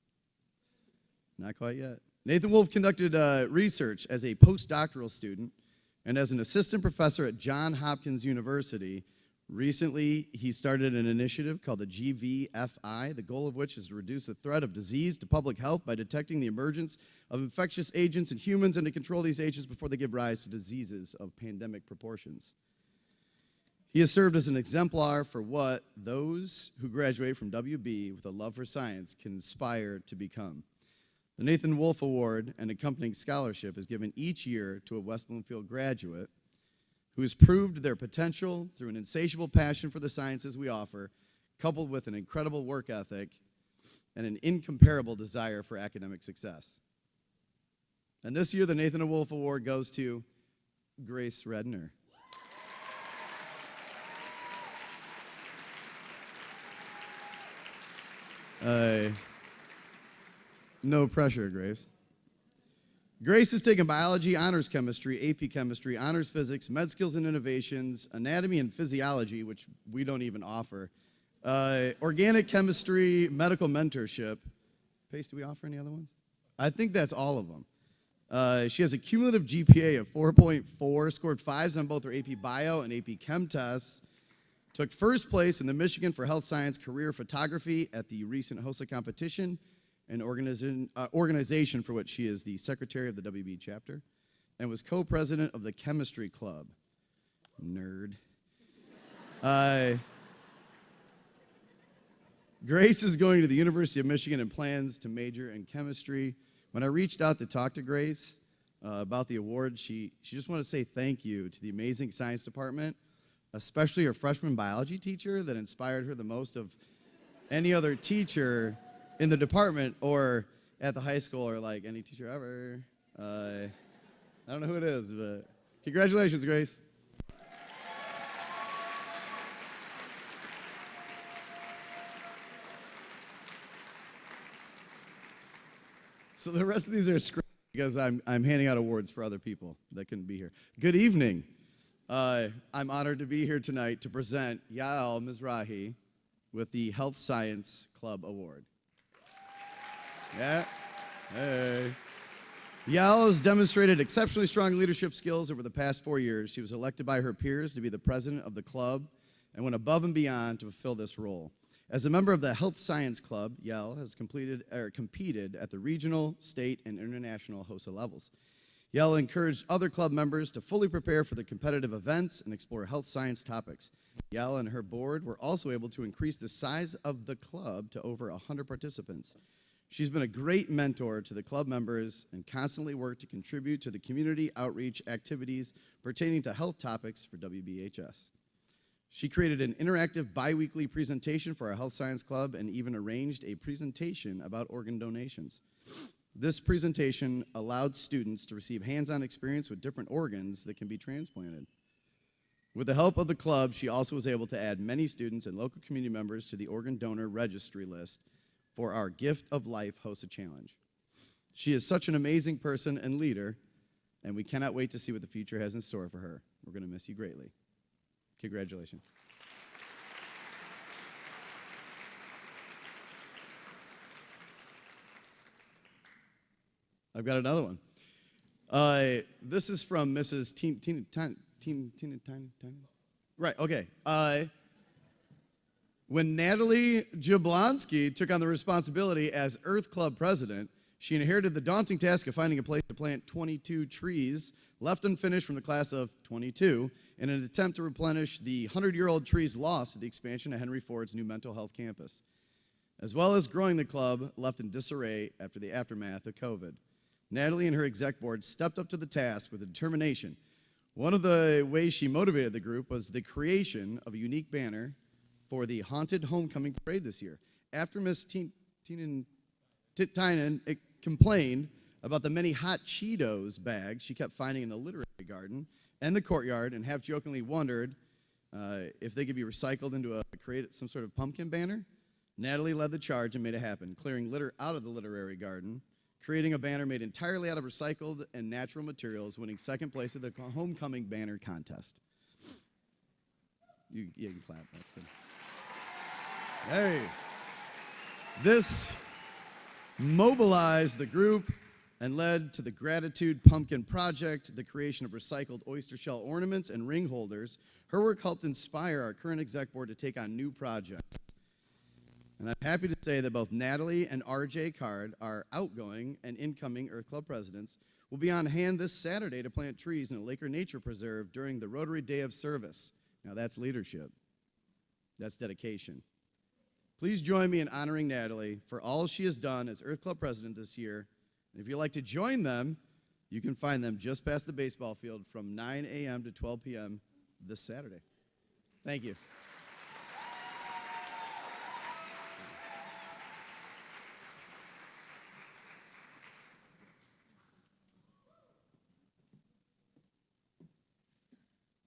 I: Not quite yet. Nathan Wolf conducted research as a postdoctoral student and as an assistant professor at Johns Hopkins University. Recently, he started an initiative called the GVFI, the goal of which is to reduce the threat of disease to public health by detecting the emergence of infectious agents in humans and to control these agents before they give rise to diseases of pandemic proportions. He has served as an exemplar for what those who graduate from WB with a love for science can aspire to become. The Nathan Wolf Award and accompanying scholarship is given each year to a West Bloomfield graduate who has proved their potential through an insatiable passion for the sciences we offer, coupled with an incredible work ethic and an incomparable desire for academic success. And this year, the Nathan Wolf Award goes to Grace Redner. No pressure, Grace. Grace has taken biology, honors chemistry, AP chemistry, honors physics, med skills and innovations, anatomy and physiology, which we don't even offer, organic chemistry, medical mentorship. Pace, do we offer any other ones? I think that's all of them. She has a cumulative GPA of 4.4, scored 5s on both her AP Bio and AP Chem tests, took first place in the Michigan for Health Science Career Photography at the recent HOSA competition, an organization for which she is the secretary of the WB chapter, and was co-president of the Chemistry Club. Nerd. Grace is going to the University of Michigan and plans to major in chemistry. When I reached out to talk to Grace about the award, she just wanted to say thank you to the amazing science department, especially her freshman biology teacher that inspired her the most of any other teacher in the department or at the high school or like any teacher ever. I don't know who it is, but congratulations, Grace. So the rest of these are scripted because I'm handing out awards for other people that couldn't be here. Good evening. I'm honored to be here tonight to present Yael Mizrahi with the Health Science Club Award. Yeah. Hey. Yael has demonstrated exceptionally strong leadership skills over the past 4 years. She was elected by her peers to be the president of the club and went above and beyond to fulfill this role. As a member of the Health Science Club, Yael has competed at the regional, state, and international HOSA levels. Yael encouraged other club members to fully prepare for the competitive events and explore health science topics. Yael and her board were also able to increase the size of the club to over 100 participants. She's been a great mentor to the club members and constantly worked to contribute to the community outreach activities pertaining to health topics for WBHS. She created an interactive bi-weekly presentation for our Health Science Club and even arranged a presentation about organ donations. This presentation allowed students to receive hands-on experience with different organs that can be transplanted. With the help of the club, she also was able to add many students and local community members to the organ donor registry list for our Gift of Life HOSA Challenge. She is such an amazing person and leader, and we cannot wait to see what the future has in store for her. We're going to miss you greatly. Congratulations. I've got another one. This is from Mrs. Tina. Right, okay. When Natalie Jablonski took on the responsibility as Earth Club president, she inherited the daunting task of finding a place to plant 22 trees left unfinished from the class of 22 in an attempt to replenish the 100-year-old trees lost at the expansion of Henry Ford's new mental health campus, as well as growing the club left in disarray after the aftermath of COVID. Natalie and her exec board stepped up to the task with determination. One of the ways she motivated the group was the creation of a unique banner for the Haunted Homecoming Parade this year. After Miss Tynan complained about the many hot Cheetos bags she kept finding in the literary garden and the courtyard, and half-jokingly wondered if they could be recycled into create some sort of pumpkin banner, Natalie led the charge and made it happen, clearing litter out of the literary garden, creating a banner made entirely out of recycled and natural materials, winning second place at the Homecoming Banner Contest. You can clap, that's good. Hey, this mobilized the group and led to the Gratitude Pumpkin Project, the creation of recycled oyster shell ornaments and ring holders. Her work helped inspire our current exec board to take on new projects. And I'm happy to say that both Natalie and RJ Card, our outgoing and incoming Earth Club presidents, will be on hand this Saturday to plant trees in the Laker Nature Preserve during the Rotary Day of Service. Now that's leadership. That's dedication. Please join me in honoring Natalie for all she has done as Earth Club president this year. And if you'd like to join them, you can find them just past the baseball field from 9 a.m. to 12 p.m. this Saturday. Thank you.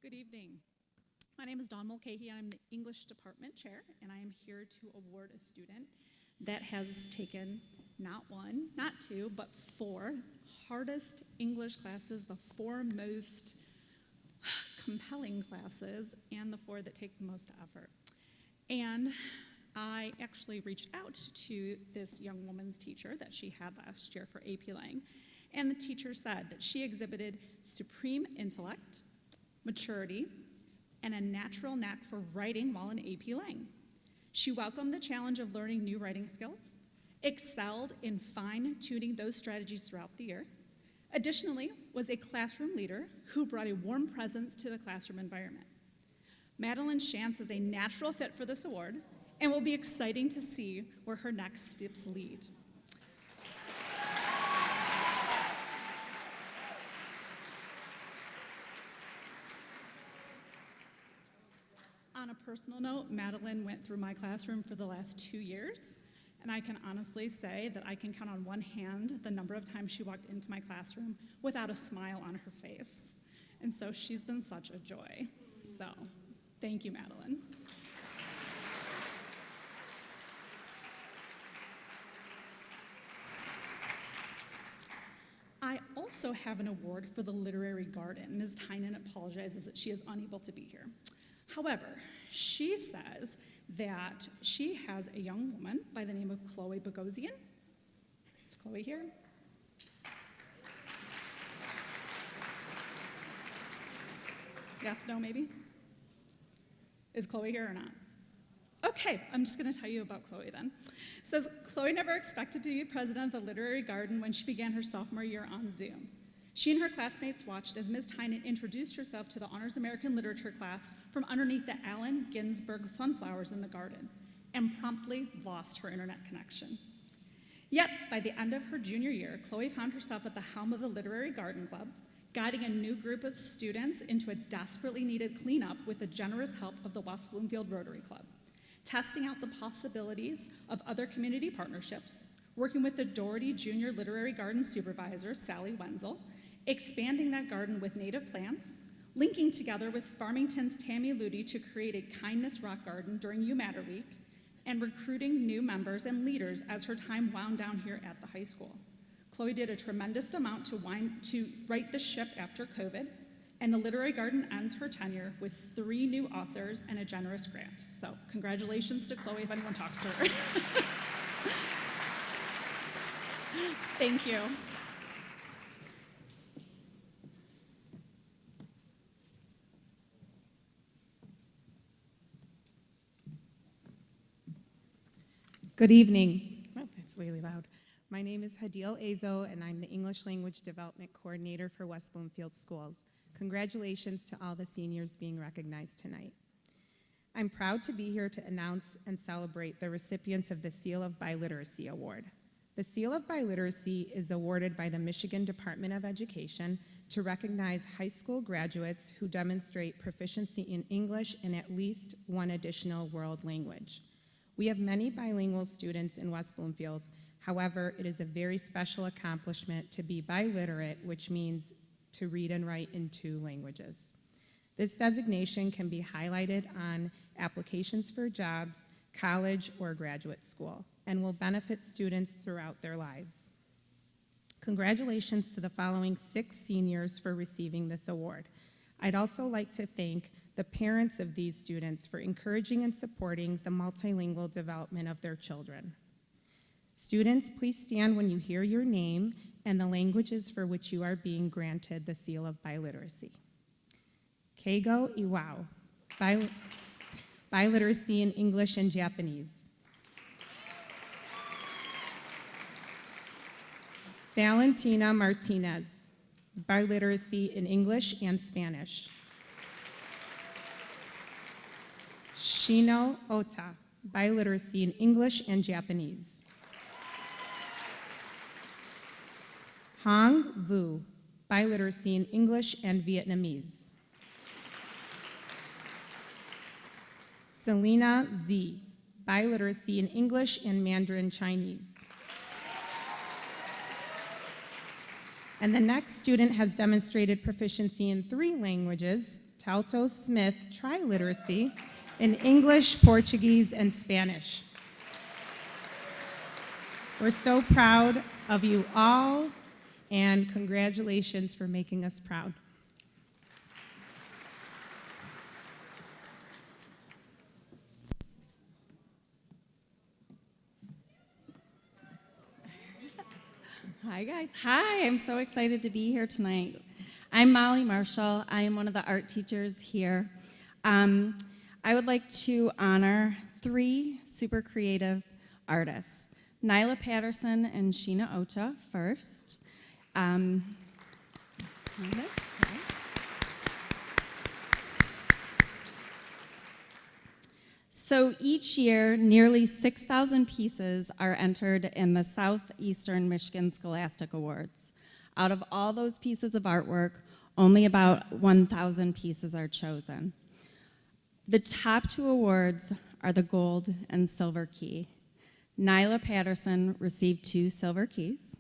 J: Good evening. My name is Dawn Mulcahy. I'm the English Department Chair, and I am here to award a student that has taken not one, not two, but 4 hardest English classes, the 4 most compelling classes, and the 4 that take the most effort. And I actually reached out to this young woman's teacher that she had last year for AP Lang, and the teacher said that she exhibited supreme intellect, maturity, and a natural knack for writing while in AP Lang. She welcomed the challenge of learning new writing skills, excelled in fine-tuning those strategies throughout the year, additionally was a classroom leader who brought a warm presence to the classroom environment. Madeline Shantz is a natural fit for this award and will be exciting to see where her next steps lead. On a personal note, Madeline went through my classroom for the last 2 years, and I can honestly say that I can count on one hand the number of times she walked into my classroom without a smile on her face. And so she's been such a joy. So, thank you, Madeline. also have an award for the Literary Garden. Ms. Tynan apologizes that she is unable to be here. However, she says that she has a young woman by the name of Chloe Bogosian. Is Chloe here? Yes, no, maybe? Is Chloe here or not? Okay, I'm just going to tell you about Chloe then. It says, Chloe never expected to be president of the Literary Garden when she began her sophomore year on Zoom. She and her classmates watched as Ms. Tynan introduced herself to the Honors American Literature class from underneath the Allen Ginsberg sunflowers in the garden and promptly lost her internet connection. Yet, by the end of her junior year, Chloe found herself at the helm of the Literary Garden Club, guiding a new group of students into a desperately needed cleanup with the generous help of the West Bloomfield Rotary Club, testing out the possibilities of other community partnerships, working with the Doherty Junior Literary Garden Supervisor, Sally Wenzel, expanding that garden with native plants, linking together with Farmington's Tammy Ludi to create a Kindness Rock Garden during You Matter Week, and recruiting new members and leaders as her time wound down here at the high school. Chloe did a tremendous amount to right the ship after COVID, and the Literary Garden ends her tenure with 3 new authors and a generous grant. So congratulations to Chloe if anyone talks to her. Thank you.
K: Good evening. Oh, that's really loud. My name is Hadil Azo, and I'm the English Language Development Coordinator for West Bloomfield Schools. Congratulations to all the seniors being recognized tonight. I'm proud to be here to announce and celebrate the recipients of the Seal of Biliteracy Award. The Seal of Biliteracy is awarded by the Michigan Department of Education to recognize high school graduates who demonstrate proficiency in English and at least one additional world language. We have many bilingual students in West Bloomfield. However, it is a very special accomplishment to be biliterate, which means to read and write in 2 languages. This designation can be highlighted on applications for jobs, college, or graduate school, and will benefit students throughout their lives. Congratulations to the following 6 seniors for receiving this award. I'd also like to thank the parents of these students for encouraging and supporting the multilingual development of their children. Students, please stand when you hear your name and the languages for which you are being granted the Seal of Biliteracy. Keigo Iwao, biliteracy in English and Japanese. Valentina Martinez, biliteracy in English and Spanish. Shino Ota, biliteracy in English and Japanese. Hong Vu, biliteracy in English and Vietnamese. Selena Z, biliteracy in English and Mandarin Chinese. And the next student has demonstrated proficiency in 3 languages, Talto Smith, triliteracy in English, Portuguese, and Spanish. We're so proud of you all, and congratulations for making us proud.
L: Hi guys. Hi, I'm so excited to be here tonight. I'm Molly Marshall. I am one of the art teachers here. I would like to honor 3 super creative artists, Nyla Patterson and Sheena Ocha first. So each year, nearly 6,000 pieces are entered in the Southeastern Michigan Scholastic Awards. Out of all those pieces of artwork, only about 1,000 pieces are chosen. The top 2 awards are the gold and silver key. Nyla Patterson received 2 silver keys.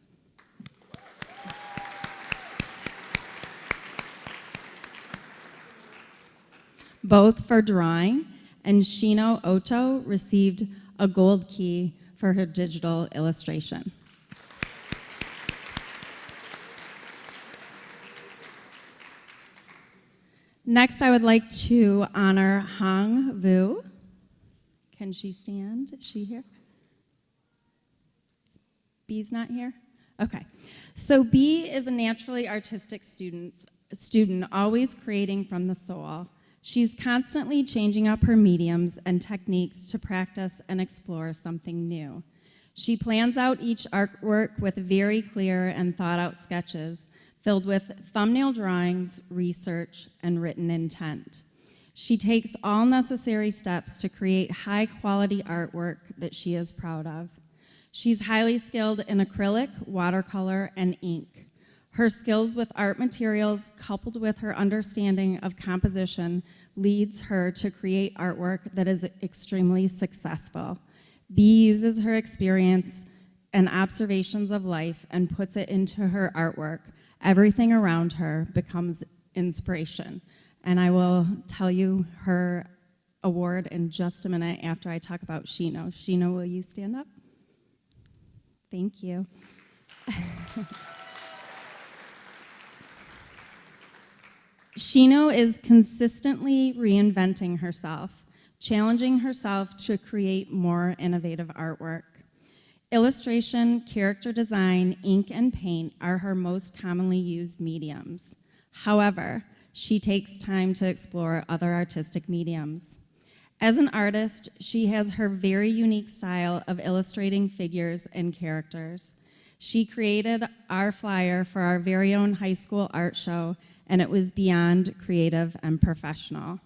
L: Both for drawing, and Shino Oto received a gold key for her digital illustration. Next, I would like to honor Hong Vu. Can she stand? Is she here? B's not here? Okay. So B is a naturally artistic student, always creating from the soul. She's constantly changing up her mediums and techniques to practice and explore something new. She plans out each artwork with very clear and thought-out sketches filled with thumbnail drawings, research, and written intent. She takes all necessary steps to create high-quality artwork that she is proud of. She's highly skilled in acrylic, watercolor, and ink. Her skills with art materials, coupled with her understanding of composition, leads her to create artwork that is extremely successful. B uses her experience and observations of life and puts it into her artwork. Everything around her becomes inspiration. And I will tell you her award in just a minute after I talk about Shino. Shino, will you stand up? Thank you. Shino is consistently reinventing herself, challenging herself to create more innovative artwork. Illustration, character design, ink, and paint are her most commonly used mediums. However, she takes time to explore other artistic mediums. As an artist, she has her very unique style of illustrating figures and characters. She created our flyer for our very own high school art show, and it was beyond creative and professional.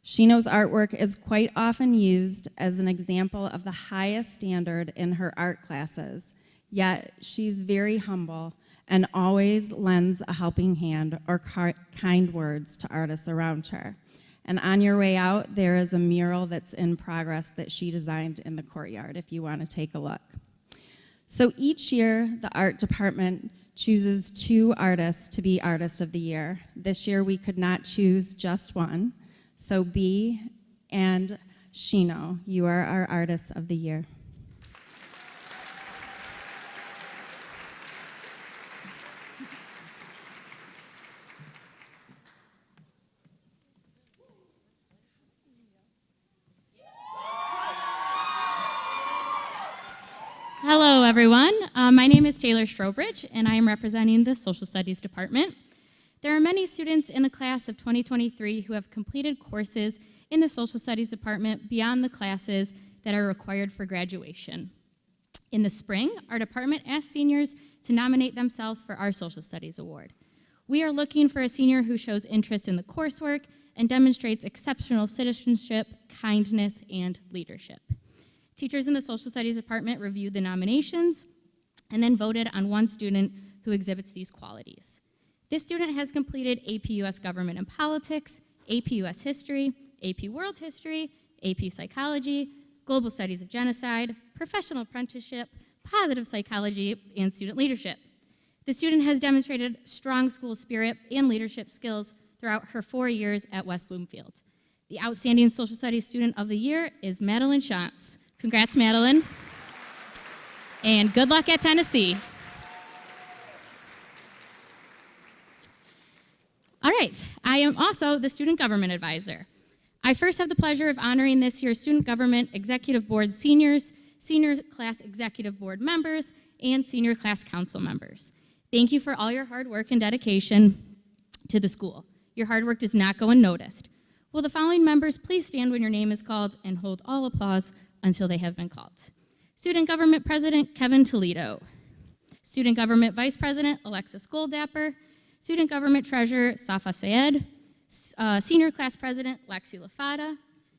L: Shino's artwork is quite often used as an example of the highest standard in her art classes, yet she's very humble and always lends a helping hand or kind words to artists around her. And on your way out, there is a mural that's in progress that she designed in the courtyard, if you want to take a look. So each year, the art department chooses 2 artists to be Artist of the Year. This year, we could not choose just one. So B and Shino, you are our Artists of the Year.
M: Hello, everyone. My name is Taylor Strobridge, and I am representing the Social Studies Department. There are many students in the class of 2023 who have completed courses in the Social Studies Department beyond the classes that are required for graduation. In the spring, our department asked seniors to nominate themselves for our Social Studies Award. We are looking for a senior who shows interest in the coursework and demonstrates exceptional citizenship, kindness, and leadership. Teachers in the Social Studies Department reviewed the nominations and then voted on one student who exhibits these qualities. This student has completed AP US Government and Politics, AP US History, AP World History, AP Psychology, Global Studies of Genocide, Professional Apprenticeship, Positive Psychology, and Student Leadership. The student has demonstrated strong school spirit and leadership skills throughout her 4 years at West Bloomfield. The Outstanding Social Studies Student of the Year is Madeline Schatz. Congrats, Madeline. And good luck at Tennessee. All right, I am also the Student Government Advisor. I first have the pleasure of honoring this year's Student Government Executive Board seniors, Senior Class Executive Board members, and Senior Class Council members. Thank you for all your hard work and dedication to the school. Your hard work does not go unnoticed. Will the following members please stand when your name is called and hold all applause until they have been called. Student Government President Kevin Toledo. Student Government Vice President Alexis Goldapper. Student Government Treasurer Safa Sayed, Senior Class President Lexi Lafada,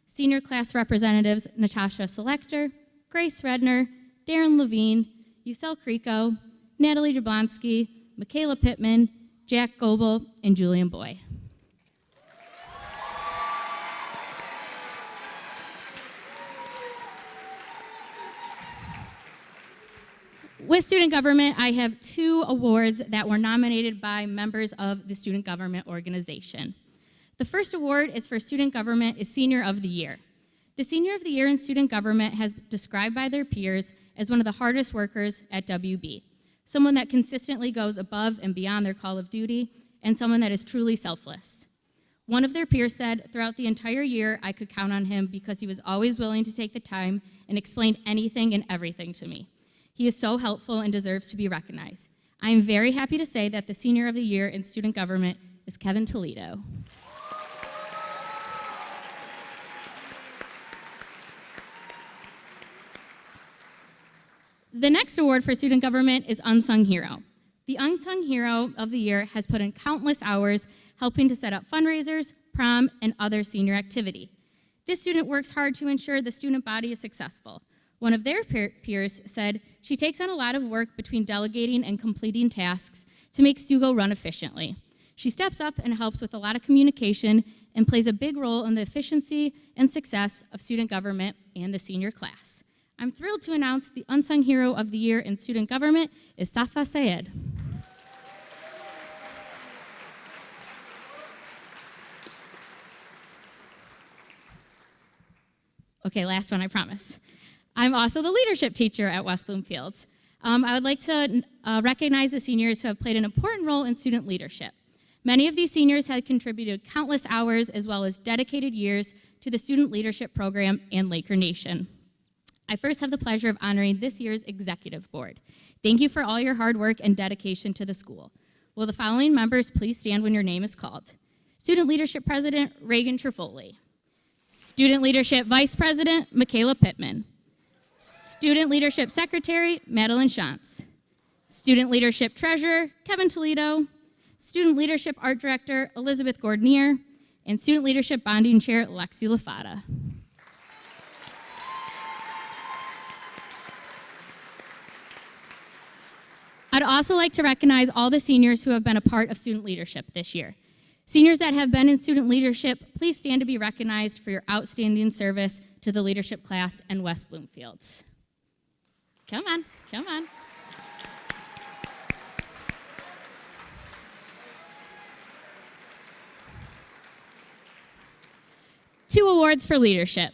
M: Senior Class Representatives Natasha Selector, Grace Redner, Darren Levine, Yusel Krico, Natalie Jablonski, Michaela Pittman, Jack Goebel, and Julian Boy. With student government, I have 2 awards that were nominated by members of the student government organization. The first award is for student government is Senior of the Year. The Senior of the Year in student government has been described by their peers as one of the hardest workers at WB, someone that consistently goes above and beyond their call of duty, and someone that is truly selfless. One of their peers said, throughout the entire year, I could count on him because he was always willing to take the time and explain anything and everything to me. He is so helpful and deserves to be recognized. I am very happy to say that the Senior of the Year in Student Government is Kevin Toledo. The next award for student government is Unsung Hero. The Unsung Hero of the Year has put in countless hours helping to set up fundraisers, prom, and other senior activity. This student works hard to ensure the student body is successful. One of their peers said, she takes on a lot of work between delegating and completing tasks to make Stugo run efficiently. She steps up and helps with a lot of communication and plays a big role in the efficiency and success of student government and the senior class. I'm thrilled to announce the Unsung Hero of the Year in Student Government is Safa Sayed. Okay, last one, I promise. I'm also the leadership teacher at West Bloomfield. I would like to recognize the seniors who have played an important role in student leadership. Many of these seniors have contributed countless hours as well as dedicated years to the student leadership program and Laker Nation. I first have the pleasure of honoring this year's executive board. Thank you for all your hard work and dedication to the school. Will the following members please stand when your name is called? Student Leadership President, Reagan Trifoli. Student Leadership Vice President, Michaela Pittman. Student Leadership Secretary, Madeline Shantz. Student Leadership Treasurer, Kevin Toledo. Student Leadership Art Director, Elizabeth Gordonier. And Student Leadership Bonding Chair, Lexi Lafata. I'd also like to recognize all the seniors who have been a part of student leadership this year. Seniors that have been in student leadership, please stand to be recognized for your outstanding service to the leadership class and West Bloomfields. Come on, come on. Two awards for leadership.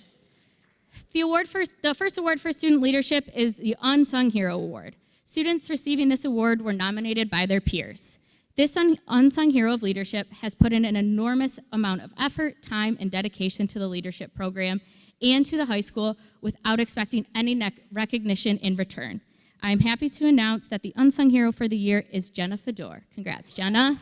M: The first award for student leadership is the Unsung Hero Award. Students receiving this award were nominated by their peers. This unsung hero of leadership has put in an enormous amount of effort, time, and dedication to the leadership program and to the high school without expecting any recognition in return. I am happy to announce that the unsung hero for the year is Jenna Fedor. Congrats, Jenna.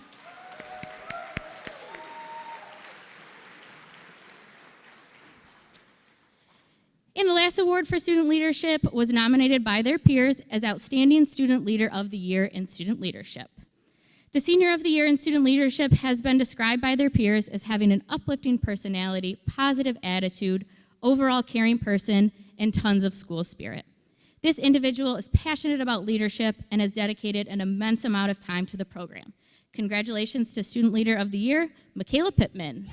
M: And the last award for student leadership was nominated by their peers as Outstanding Student Leader of the Year in Student Leadership. The Senior of the Year in Student Leadership has been described by their peers as having an uplifting personality, positive attitude, overall caring person, and tons of school spirit. This individual is passionate about leadership and has dedicated an immense amount of time to the program. Congratulations to Student Leader of the Year, Michaela Pittman.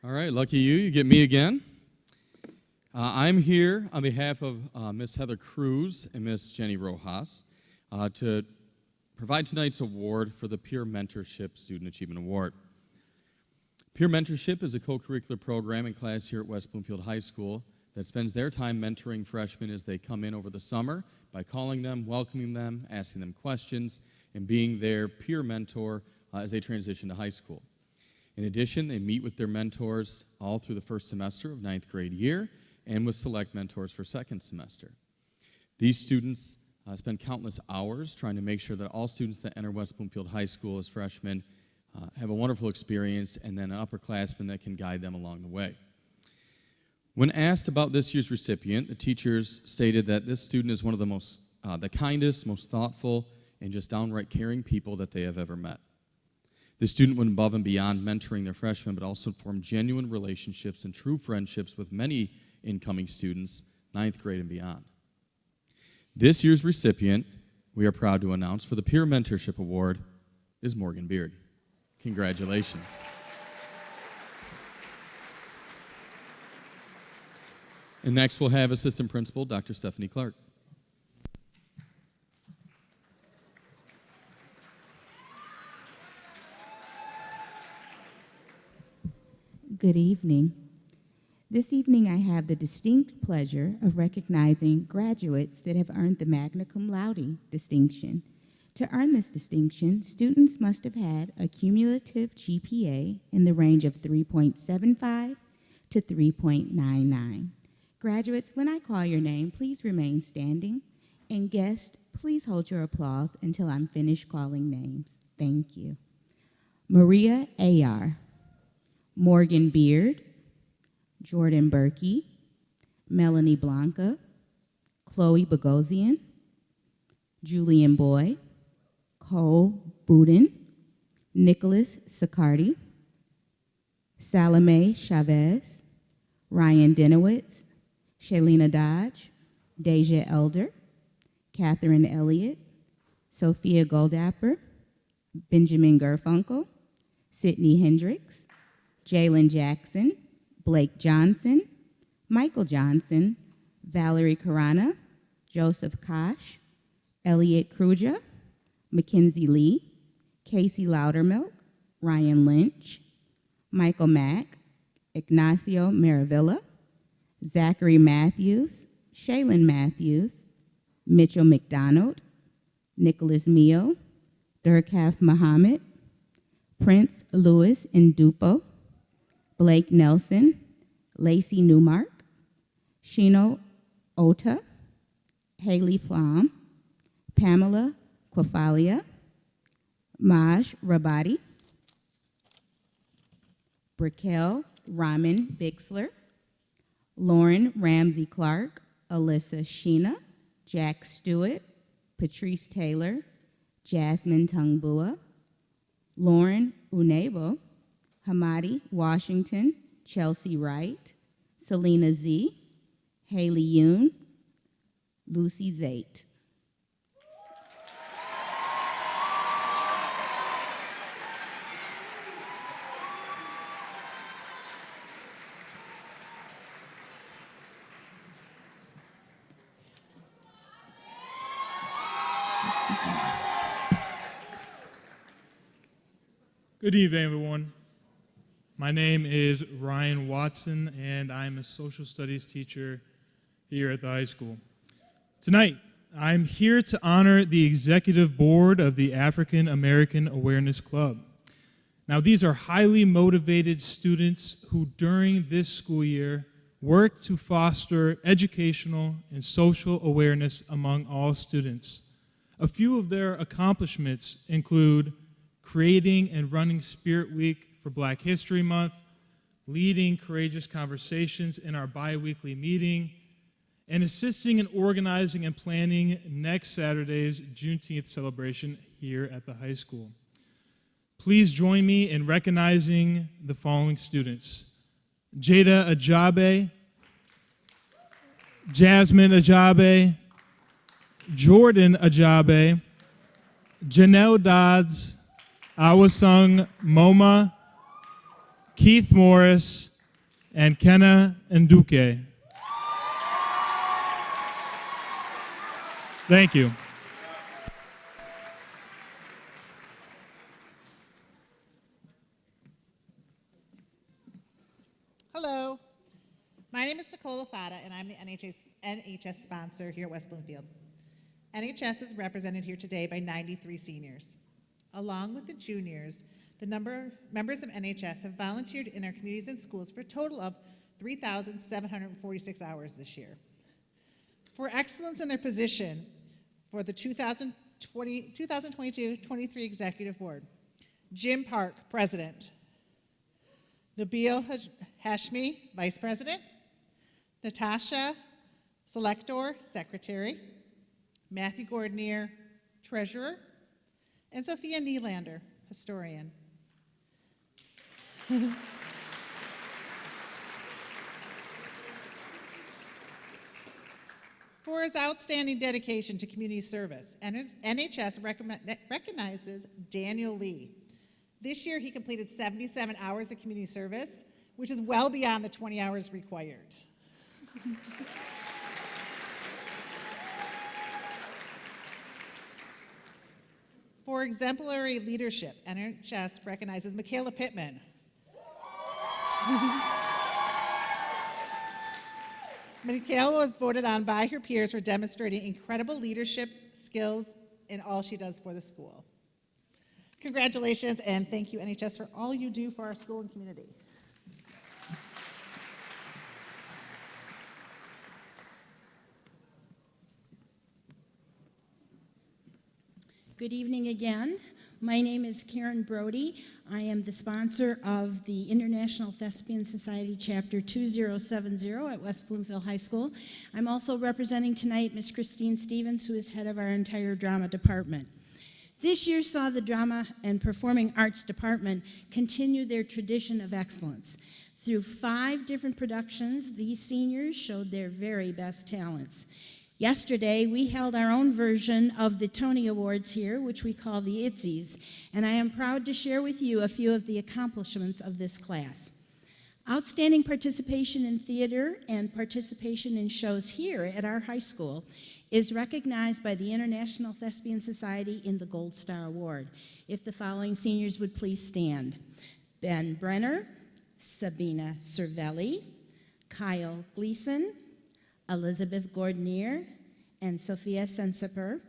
A: All right, lucky you, you get me again. I'm here on behalf of Miss Heather Cruz and Miss Jenny Rojas to provide tonight's award for the Peer Mentorship Student Achievement Award. Peer Mentorship is a co-curricular program and class here at West Bloomfield High School that spends their time mentoring freshmen as they come in over the summer by calling them, welcoming them, asking them questions, and being their peer mentor as they transition to high school. In addition, they meet with their mentors all through the first semester of ninth grade year and with select mentors for second semester. These students spend countless hours trying to make sure that all students that enter West Bloomfield High School as freshmen have a wonderful experience and then an upperclassman that can guide them along the way. When asked about this year's recipient, the teachers stated that this student is one of the kindest, most thoughtful, and just downright caring people that they have ever met. The student went above and beyond mentoring their freshmen, but also formed genuine relationships and true friendships with many incoming students, ninth grade and beyond. This year's recipient, we are proud to announce for the Peer Mentorship Award, is Morgan Beard. Congratulations. And next we'll have Assistant Principal, Dr. Stephanie Clark.
N: Good evening. This evening, I have the distinct pleasure of recognizing graduates that have earned the magna cum laude distinction. To earn this distinction, students must have had a cumulative GPA in the range of 3.75 to 3.99. Graduates, when I call your name, please remain standing. And guests, please hold your applause until I'm finished calling names. Thank you. Maria Ayar, Morgan Beard, Jordan Berkey, Melanie Blanca, Chloe Bogosian, Julian Boyd, Cole Budin, Nicholas Sicardi, Salome Chavez, Ryan Denowitz, Shailena Dodge, Deja Elder, Catherine Elliott, Sophia Goldapper, Benjamin Garfunkel, Sydney Hendricks, Jalen Jackson, Blake Johnson, Michael Johnson, Valerie Karana, Joseph Kosh, Elliot Kruja, Mackenzie Lee, Casey Loudermilk, Ryan Lynch, Michael Mack, Ignacio Maravilla, Zachary Matthews, Shaylin Matthews, Mitchell McDonald, Nicholas Mio, Durkaf Muhammad, Prince Louis Ndupo, Blake Nelson, Lacey Newmark, Shino Ota, Haley Flom, Pamela Quafalia, Maj Rabadi, Briquel Raman Bixler, Lauren Ramsey Clark, Alyssa Sheena, Jack Stewart, Patrice Taylor, Jasmine Tungbua, Lauren Unebo, Hamadi Washington, Chelsea Wright, Selena Z, Haley Yoon, Lucy Zate.
O: Good evening, everyone. My name is Ryan Watson, and I'm a social studies teacher here at the high school. Tonight, I'm here to honor the executive board of the African American Awareness Club. Now, these are highly motivated students who, during this school year, work to foster educational and social awareness among all students. A few of their accomplishments include creating and running Spirit Week for Black History Month, leading courageous conversations in our bi-weekly meeting, and assisting in organizing and planning next Saturday's Juneteenth celebration here at the high school. Please join me in recognizing the following students: Jada Ajabe, Jasmine Ajabe, Jordan Ajabe, Janelle Dodds, Awasung Moma, Keith Morris, and Kenna Nduke. Thank you.
P: Hello, my name is Nicole Fata, and I'm the NHS sponsor here at West Bloomfield. NHS is represented here today by 93 seniors. Along with the juniors, the members of NHS have volunteered in our communities and schools for a total of 3,746 hours this year. For excellence in their position for the 2022-23 Executive Board, Jim Park, President, Nabil Hashmi, Vice President, Natasha Selector, Secretary, Matthew Gordonier, Treasurer, and Sophia Nylander, Historian. For his outstanding dedication to community service, NHS recognizes Daniel Lee. This year, he completed 77 hours of community service, which is well beyond the 20 hours required. For exemplary leadership, NHS recognizes Michaela Pittman. Michaela was voted on by her peers for demonstrating incredible leadership skills in all she does for the school. Congratulations, and thank you, NHS, for all you do for our school and community.
B: Good evening again. My name is Karen Brody. I am the sponsor of the International Thespian Society Chapter 2070 at West Bloomfield High School. I'm also representing tonight Ms. Christine Stevens, who is head of our entire drama department. This year saw the Drama and Performing Arts Department continue their tradition of excellence. Through 5 different productions, these seniors showed their very best talents. Yesterday, we held our own version of the Tony Awards here, which we call the ITZYs, and I am proud to share with you a few of the accomplishments of this class. Outstanding participation in theater and participation in shows here at our high school is recognized by the International Thespian Society in the Gold Star Award. If the following seniors would please stand. Ben Brenner, Sabina Cervelli, Kyle Gleason, Elizabeth Gordonier, and Sophia Sensiper.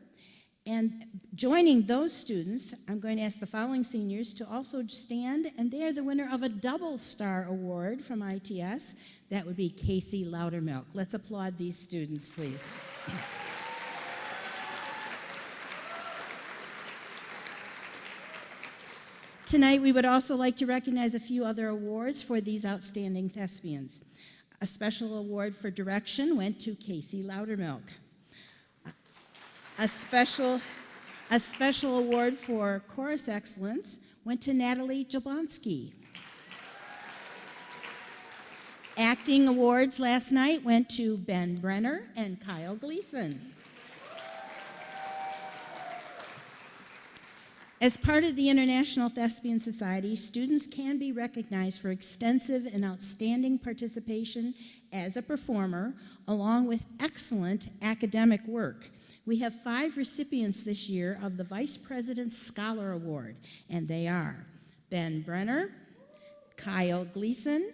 B: And joining those students, I'm going to ask the following seniors to also stand, and they are the winner of a double star award from ITS. That would be Casey Loudermilk. Let's applaud these students, please. Tonight, we would also like to recognize a few other awards for these outstanding thespians. A special award for direction went to Casey Loudermilk. A special award for chorus excellence went to Natalie Jablonski. Acting awards last night went to Ben Brenner and Kyle Gleason. As part of the International Thespian Society, students can be recognized for extensive and outstanding participation as a performer, along with excellent academic work. We have 5 recipients this year of the Vice President's Scholar Award, and they are Ben Brenner, Kyle Gleason,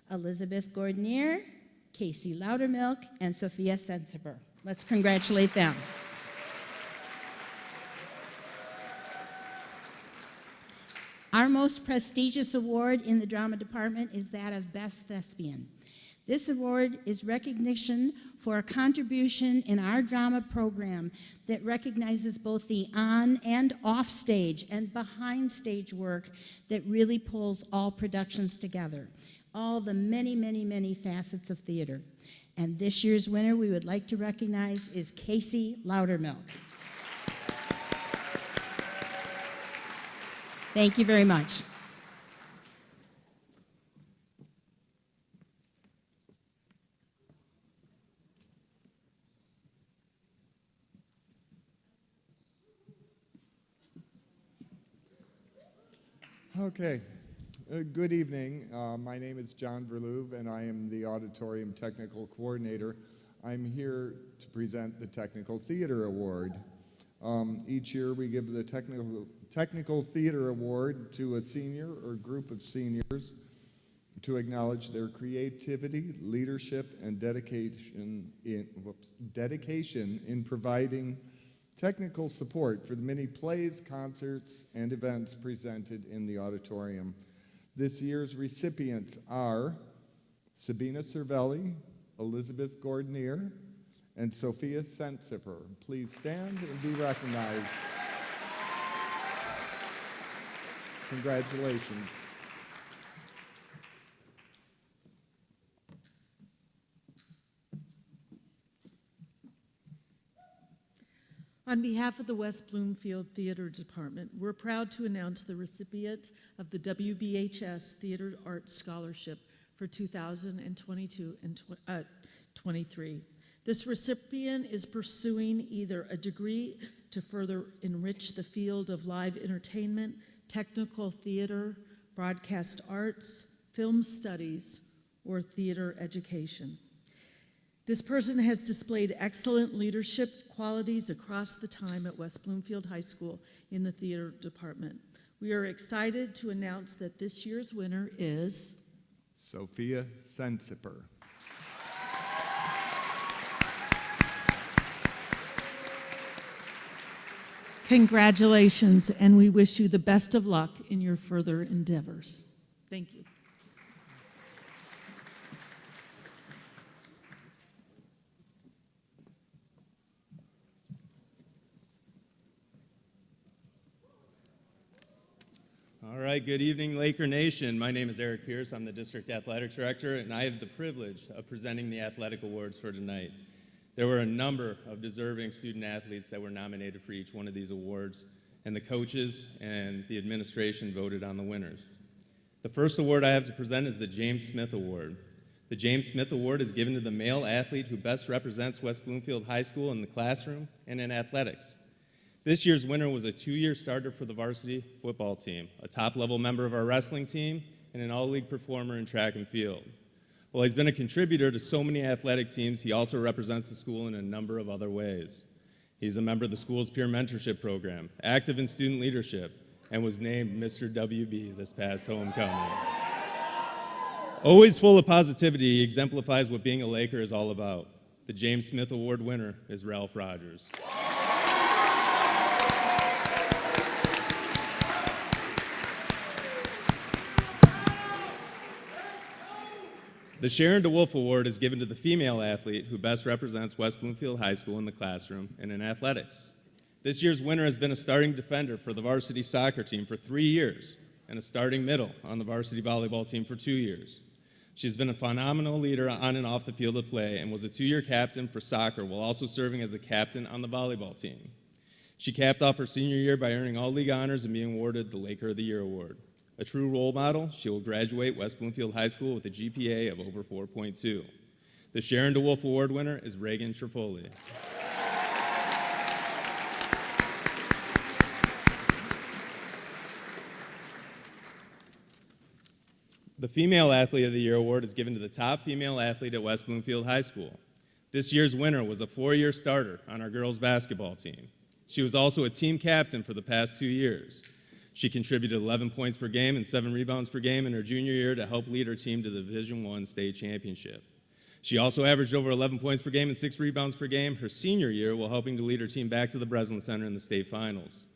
B: Elizabeth Gordonier, Casey Loudermilk, and Sophia Sensiper. Let's congratulate them. Our most prestigious award in the drama department is that of Best Thespian. This award is recognition for a contribution in our drama program that recognizes both the on and off stage and behind stage work that really pulls all productions together, all the many, many, many facets of theater. And this year's winner we would like to recognize is Casey Loudermilk. Thank you very much.
Q: Okay. Good evening. My name is John Verloove, and I am the Auditorium Technical Coordinator. I'm here to present the Technical Theater Award. Each year we give the Technical Theater Award to a senior or group of seniors to acknowledge their creativity, leadership, and dedication in providing technical support for the many plays, concerts, and events presented in the auditorium. This year's recipients are Sabina Cervelli, Elizabeth Gordonier, and Sophia Sensiper. Please stand and be recognized. Congratulations.
G: On behalf of the West Bloomfield Theater Department, we're proud to announce the recipient of the WBHS Theater Arts Scholarship for 2022 and 23. This recipient is pursuing either a degree to further enrich the field of live entertainment, technical theater, broadcast arts, film studies, or theater education. This person has displayed excellent leadership qualities across the time at West Bloomfield High School in the theater department. We are excited to announce that this year's winner is
Q: Sophia Sensiper.
G: Congratulations, and we wish you the best of luck in your further endeavors. Thank you.
R: All right, good evening, Laker Nation. My name is Eric Pierce. I'm the District Athletics Director, and I have the privilege of presenting the athletic awards for tonight. There were a number of deserving student athletes that were nominated for each one of these awards, and the coaches and the administration voted on the winners. The first award I have to present is the James Smith Award. The James Smith Award is given to the male athlete who best represents West Bloomfield High School in the classroom and in athletics. This year's winner was a 2-year starter for the varsity football team, a top-level member of our wrestling team, and an all-league performer in track and field. While he's been a contributor to so many athletic teams, he also represents the school in a number of other ways. He's a member of the school's peer mentorship program, active in student leadership, and was named Mr. WB this past homecoming. Always full of positivity, he exemplifies what being a Laker is all about. The James Smith Award winner is Ralph Rogers. The Sharon DeWolf Award is given to the female athlete who best represents West Bloomfield High School in the classroom and in athletics. This year's winner has been a starting defender for the varsity soccer team for 3 years and a starting middle on the varsity volleyball team for 2 years. She's been a phenomenal leader on and off the field of play and was a 2-year captain for soccer while also serving as a captain on the volleyball team. She capped off her senior year by earning all league honors and being awarded the Laker of the Year award. A true role model, she will graduate West Bloomfield High School with a GPA of over 4.2. The Sharon DeWolf Award winner is Reagan Trifoli. The Female Athlete of the Year award is given to the top female athlete at West Bloomfield High School. This year's winner was a 4-year starter on our girls basketball team. She was also a team captain for the past 2 years. She contributed 11 points per game and 7 rebounds per game in her junior year to help lead her team to the Division I state championship. She also averaged over 11 points per game and 6 rebounds per game her senior year while helping to lead her team back to the Breslin Center in the state finals.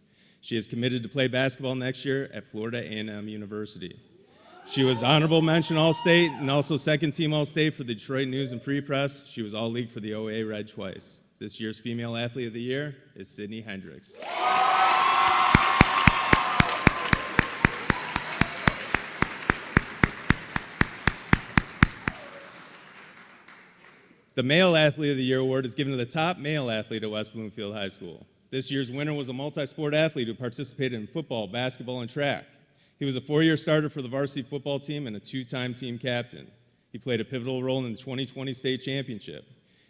R: She is committed to play basketball next year at Florida A&M University. She was honorable mention All-State and also second team All-State for the Detroit News and Free Press. She was All-League for the OA Red twice. This year's Female Athlete of the Year is Sydney Hendricks. The Male Athlete of the Year award is given to the top male athlete at West Bloomfield High School. This year's winner was a multi-sport athlete who participated in football, basketball, and track. He was a 4-year starter for the varsity football team and a 2-time team captain. He played a pivotal role in the 2020 state championship.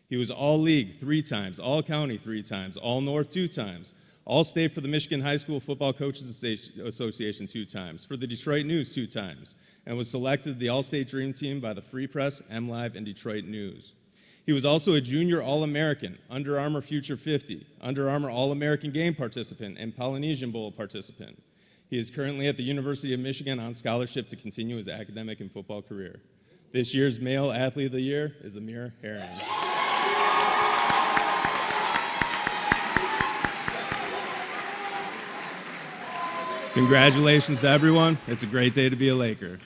R: He was All-League 3 times, All-County 3 times, All-North 2 times, All-State for the Michigan High School Football Coaches Association 2 times, for the Detroit News 2 times, and was selected to the All-State Dream Team by the Free Press, MLive, and Detroit News. He was also a junior All-American, Under Armour Future 50, Under Armour All-American Game participant, and Polynesian Bowl participant. He is currently at the University of Michigan on scholarship to continue his academic and football career. This year's Male Athlete of the Year is Amir Herring. Congratulations to everyone. It's a great day to be a Laker.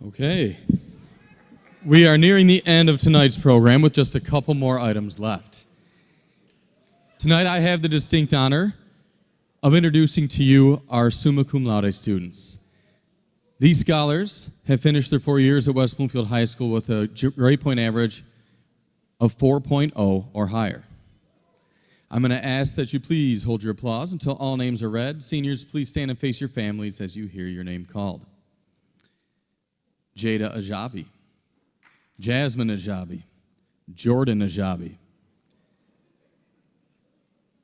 A: Okay. We are nearing the end of tonight's program with just a couple more items left. Tonight I have the distinct honor of introducing to you our summa cum laude students. These scholars have finished their 4 years at West Bloomfield High School with a grade point average of 4.0 or higher. I'm going to ask that you please hold your applause until all names are read. Seniors, please stand and face your families as you hear your name called. Jada Ajabi, Jasmine Ajabi, Jordan Ajabi,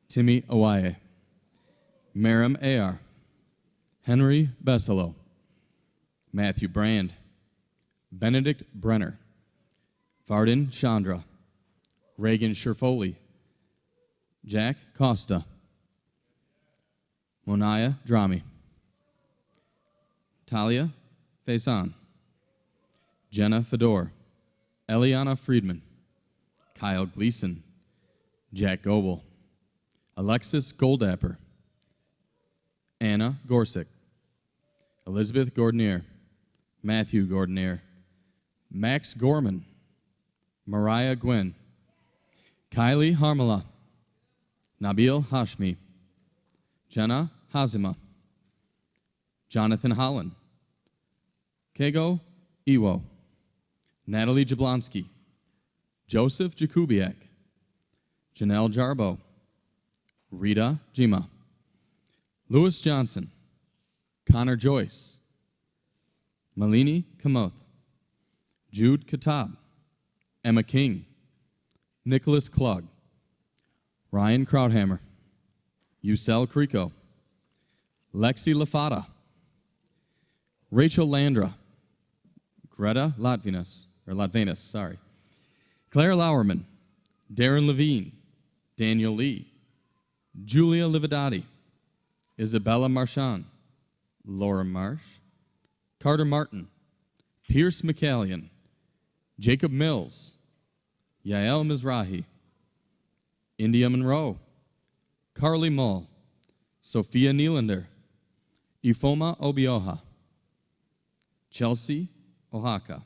A: Timmy Awaye, Maram Ayar, Henry Besselo, Matthew Brand, Benedict Brenner, Vardin Chandra, Reagan Sherfoli, Jack Costa, Monaya Drami, Talia Faison, Jenna Fedor, Eliana Friedman, Kyle Gleason, Jack Goebel, Alexis Goldapper, Anna Gorsick, Elizabeth Gordonier, Matthew Gordonier, Max Gorman, Mariah Gwynn, Kylie Harmala, Nabil Hashmi, Jenna Hazima, Jonathan Holland, Kego Iwo, Natalie Jablonski, Joseph Jakubiak, Janelle Jarbo, Rita Jima, Louis Johnson, Connor Joyce, Malini Kamoth, Jude Katab, Emma King, Nicholas Klug, Ryan Krauthammer, Yusel Krico, Lexi Lafata, Rachel Landra, Greta Latvinas, sorry, Claire Lauerman, Darren Levine, Daniel Lee, Julia Lividati, Isabella Marchand, Laura Marsh, Carter Martin, Pierce McCallion, Jacob Mills, Yael Mizrahi, India Monroe, Carly Mull, Sophia Nealander, Ifoma Obioha, Chelsea Ohaka,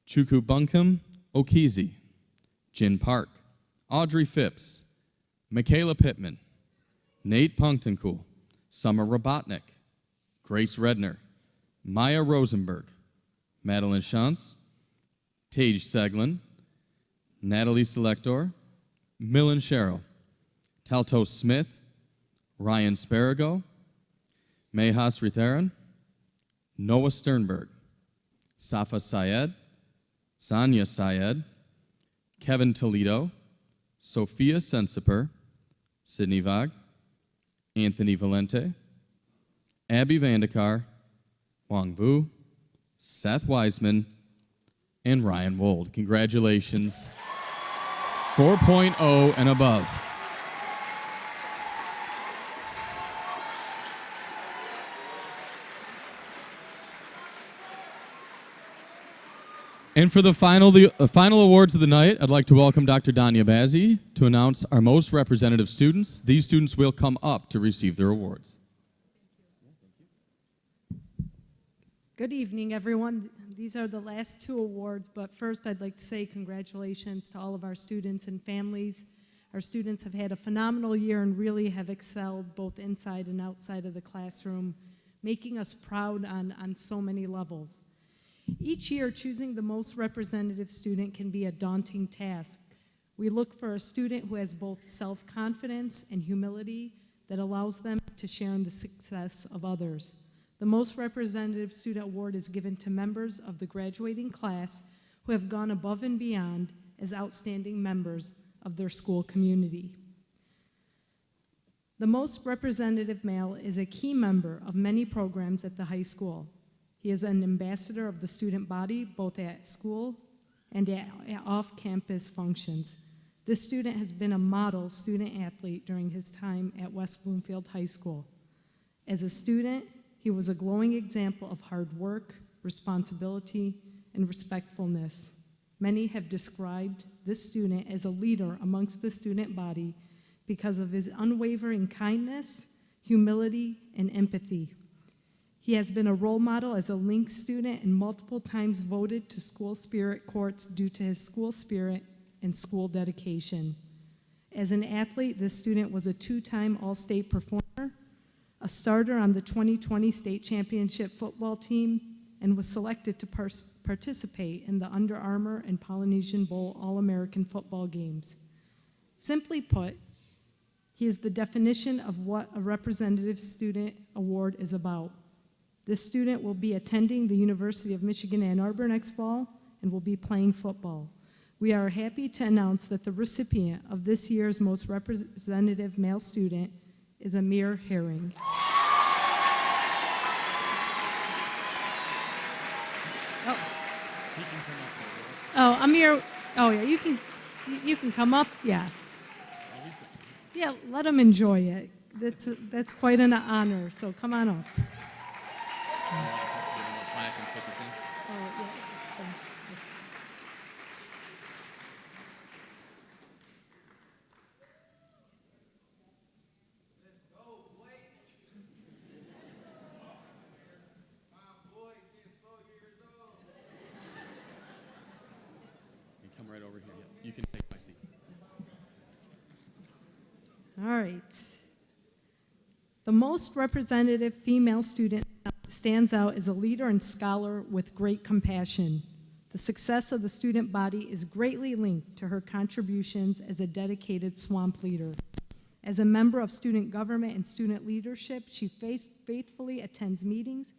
A: Chukwubunkam Okizi, Jin Park, Audrey Phipps, Michaela Pittman, Nate Punktenkuhl, Summer Robotnik, Grace Redner, Maya Rosenberg, Madeline Shantz, Tage Seglin, Natalie Selector, Millen Sherrill, Talto Smith, Ryan Sparago, Mehas Riteran, Noah Sternberg, Safa Syed, Sanya Syed, Kevin Toledo, Sophia Sensiper, Sydney Vag, Anthony Valente, Abby Vandekar, Wang Vu, Seth Wiseman, and Ryan Wold. Congratulations. 4.0 and above. And for the final awards of the night, I'd like to welcome Dr. Danya Bazzi to announce our most representative students. These students will come up to receive their awards.
G: Good evening, everyone. These are the last two awards, but first I'd like to say congratulations to all of our students and families. Our students have had a phenomenal year and really have excelled both inside and outside of the classroom, making us proud on so many levels. Each year, choosing the most representative student can be a daunting task. We look for a student who has both self-confidence and humility that allows them to share in the success of others. The Most Representative Student Award is given to members of the graduating class who have gone above and beyond as outstanding members of their school community. The Most Representative Male is a key member of many programs at the high school. He is an ambassador of the student body, both at school and at off-campus functions. This student has been a model student athlete during his time at West Bloomfield High School. As a student, he was a glowing example of hard work, responsibility, and respectfulness. Many have described this student as a leader amongst the student body because of his unwavering kindness, humility, and empathy. He has been a role model as a Link student and multiple times voted to school spirit courts due to his school spirit and school dedication. As an athlete, this student was a two-time All-State performer, a starter on the 2020 state championship football team, and was selected to participate in the Under Armour and Polynesian Bowl All-American football games. Simply put, he is the definition of what a representative student award is about. This student will be attending the University of Michigan Ann Arbor next fall and will be playing football. We are happy to announce that the recipient of this year's Most Representative Male Student is Amir Herring. Oh, Amir, oh yeah, you can come up, yeah. Yeah, let him enjoy it. That's quite an honor, so come on up. Oh, yeah, All right. The most representative female student stands out as a leader and scholar with great compassion. The success of the student body is greatly linked to her contributions as a dedicated swamp leader. As a member of student government and student leadership, she faithfully attends meetings,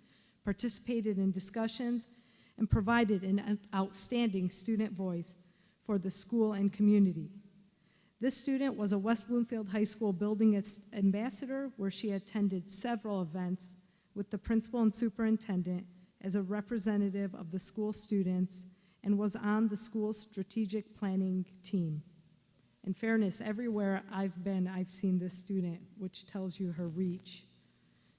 G: participated in discussions, and provided an outstanding student voice for the school and community. This student was a West Bloomfield High School building ambassador, where she attended several events with the principal and superintendent as a representative of the school students, and was on the school's strategic planning team. In fairness, everywhere I've been, I've seen this student, which tells you her reach.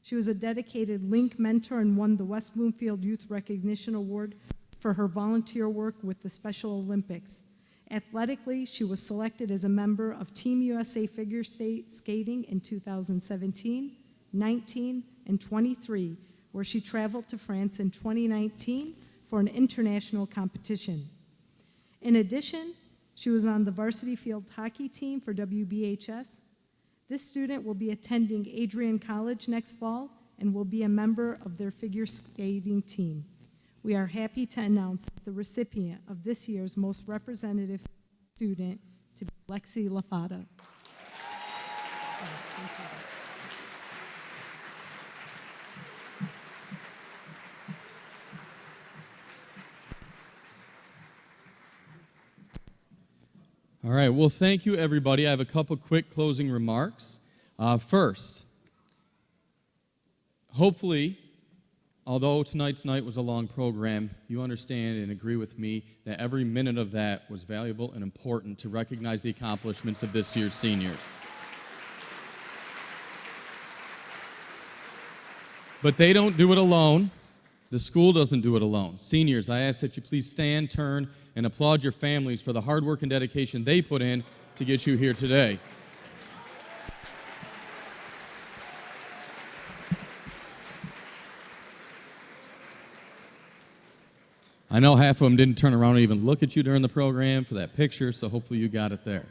G: She was a dedicated Link mentor and won the West Bloomfield Youth Recognition Award for her volunteer work with the Special Olympics. Athletically, she was selected as a member of Team USA Figure Skating in 2017, 19, and 23, where she traveled to France in 2019 for an international competition. In addition, she was on the varsity field hockey team for WBHS. This student will be attending Adrian College next fall and will be a member of their figure skating team. We are happy to announce the recipient of this year's most representative student to be Lexi Lafata.
A: All right, well, thank you, everybody. I have a couple quick closing remarks. First, hopefully, although tonight's night was a long program, you understand and agree with me that every minute of that was valuable and important to recognize the accomplishments of this year's seniors. But they don't do it alone. The school doesn't do it alone. Seniors, I ask that you please stand, turn, and applaud your families for the hard work and dedication they put in to get you here today. I know half of them didn't turn around and even look at you during the program for that picture, so hopefully you got it there.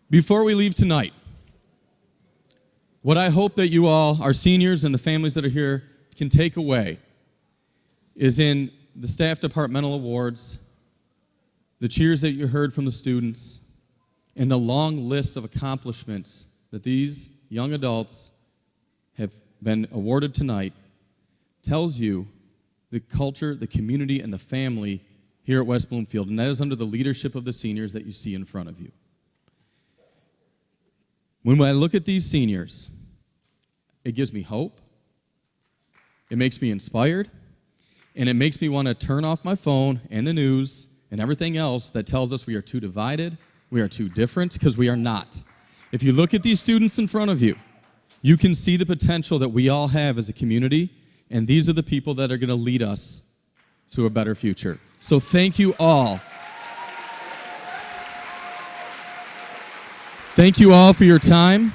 A: Before we leave tonight, what I hope that you all, our seniors and the families that are here, can take away is in the staff departmental awards, the cheers that you heard from the students, and the long list of accomplishments that these young adults have been awarded tonight tells you the culture, the community, and the family here at West Bloomfield, and that is under the leadership of the seniors that you see in front of you. When I look at these seniors, it gives me hope, it makes me inspired, and it makes me want to turn off my phone and the news and everything else that tells us we are too divided, we are too different, because we are not. If you look at these students in front of you, you can see the potential that we all have as a community, and these are the people that are going to lead us to a better future. So thank you all. Thank you all for your time.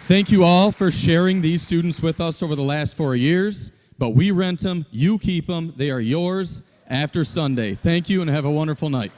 A: Thank you all for sharing these students with us over the last 4 years. But we rent them, you keep them, they are yours after Sunday. Thank you and have a wonderful night.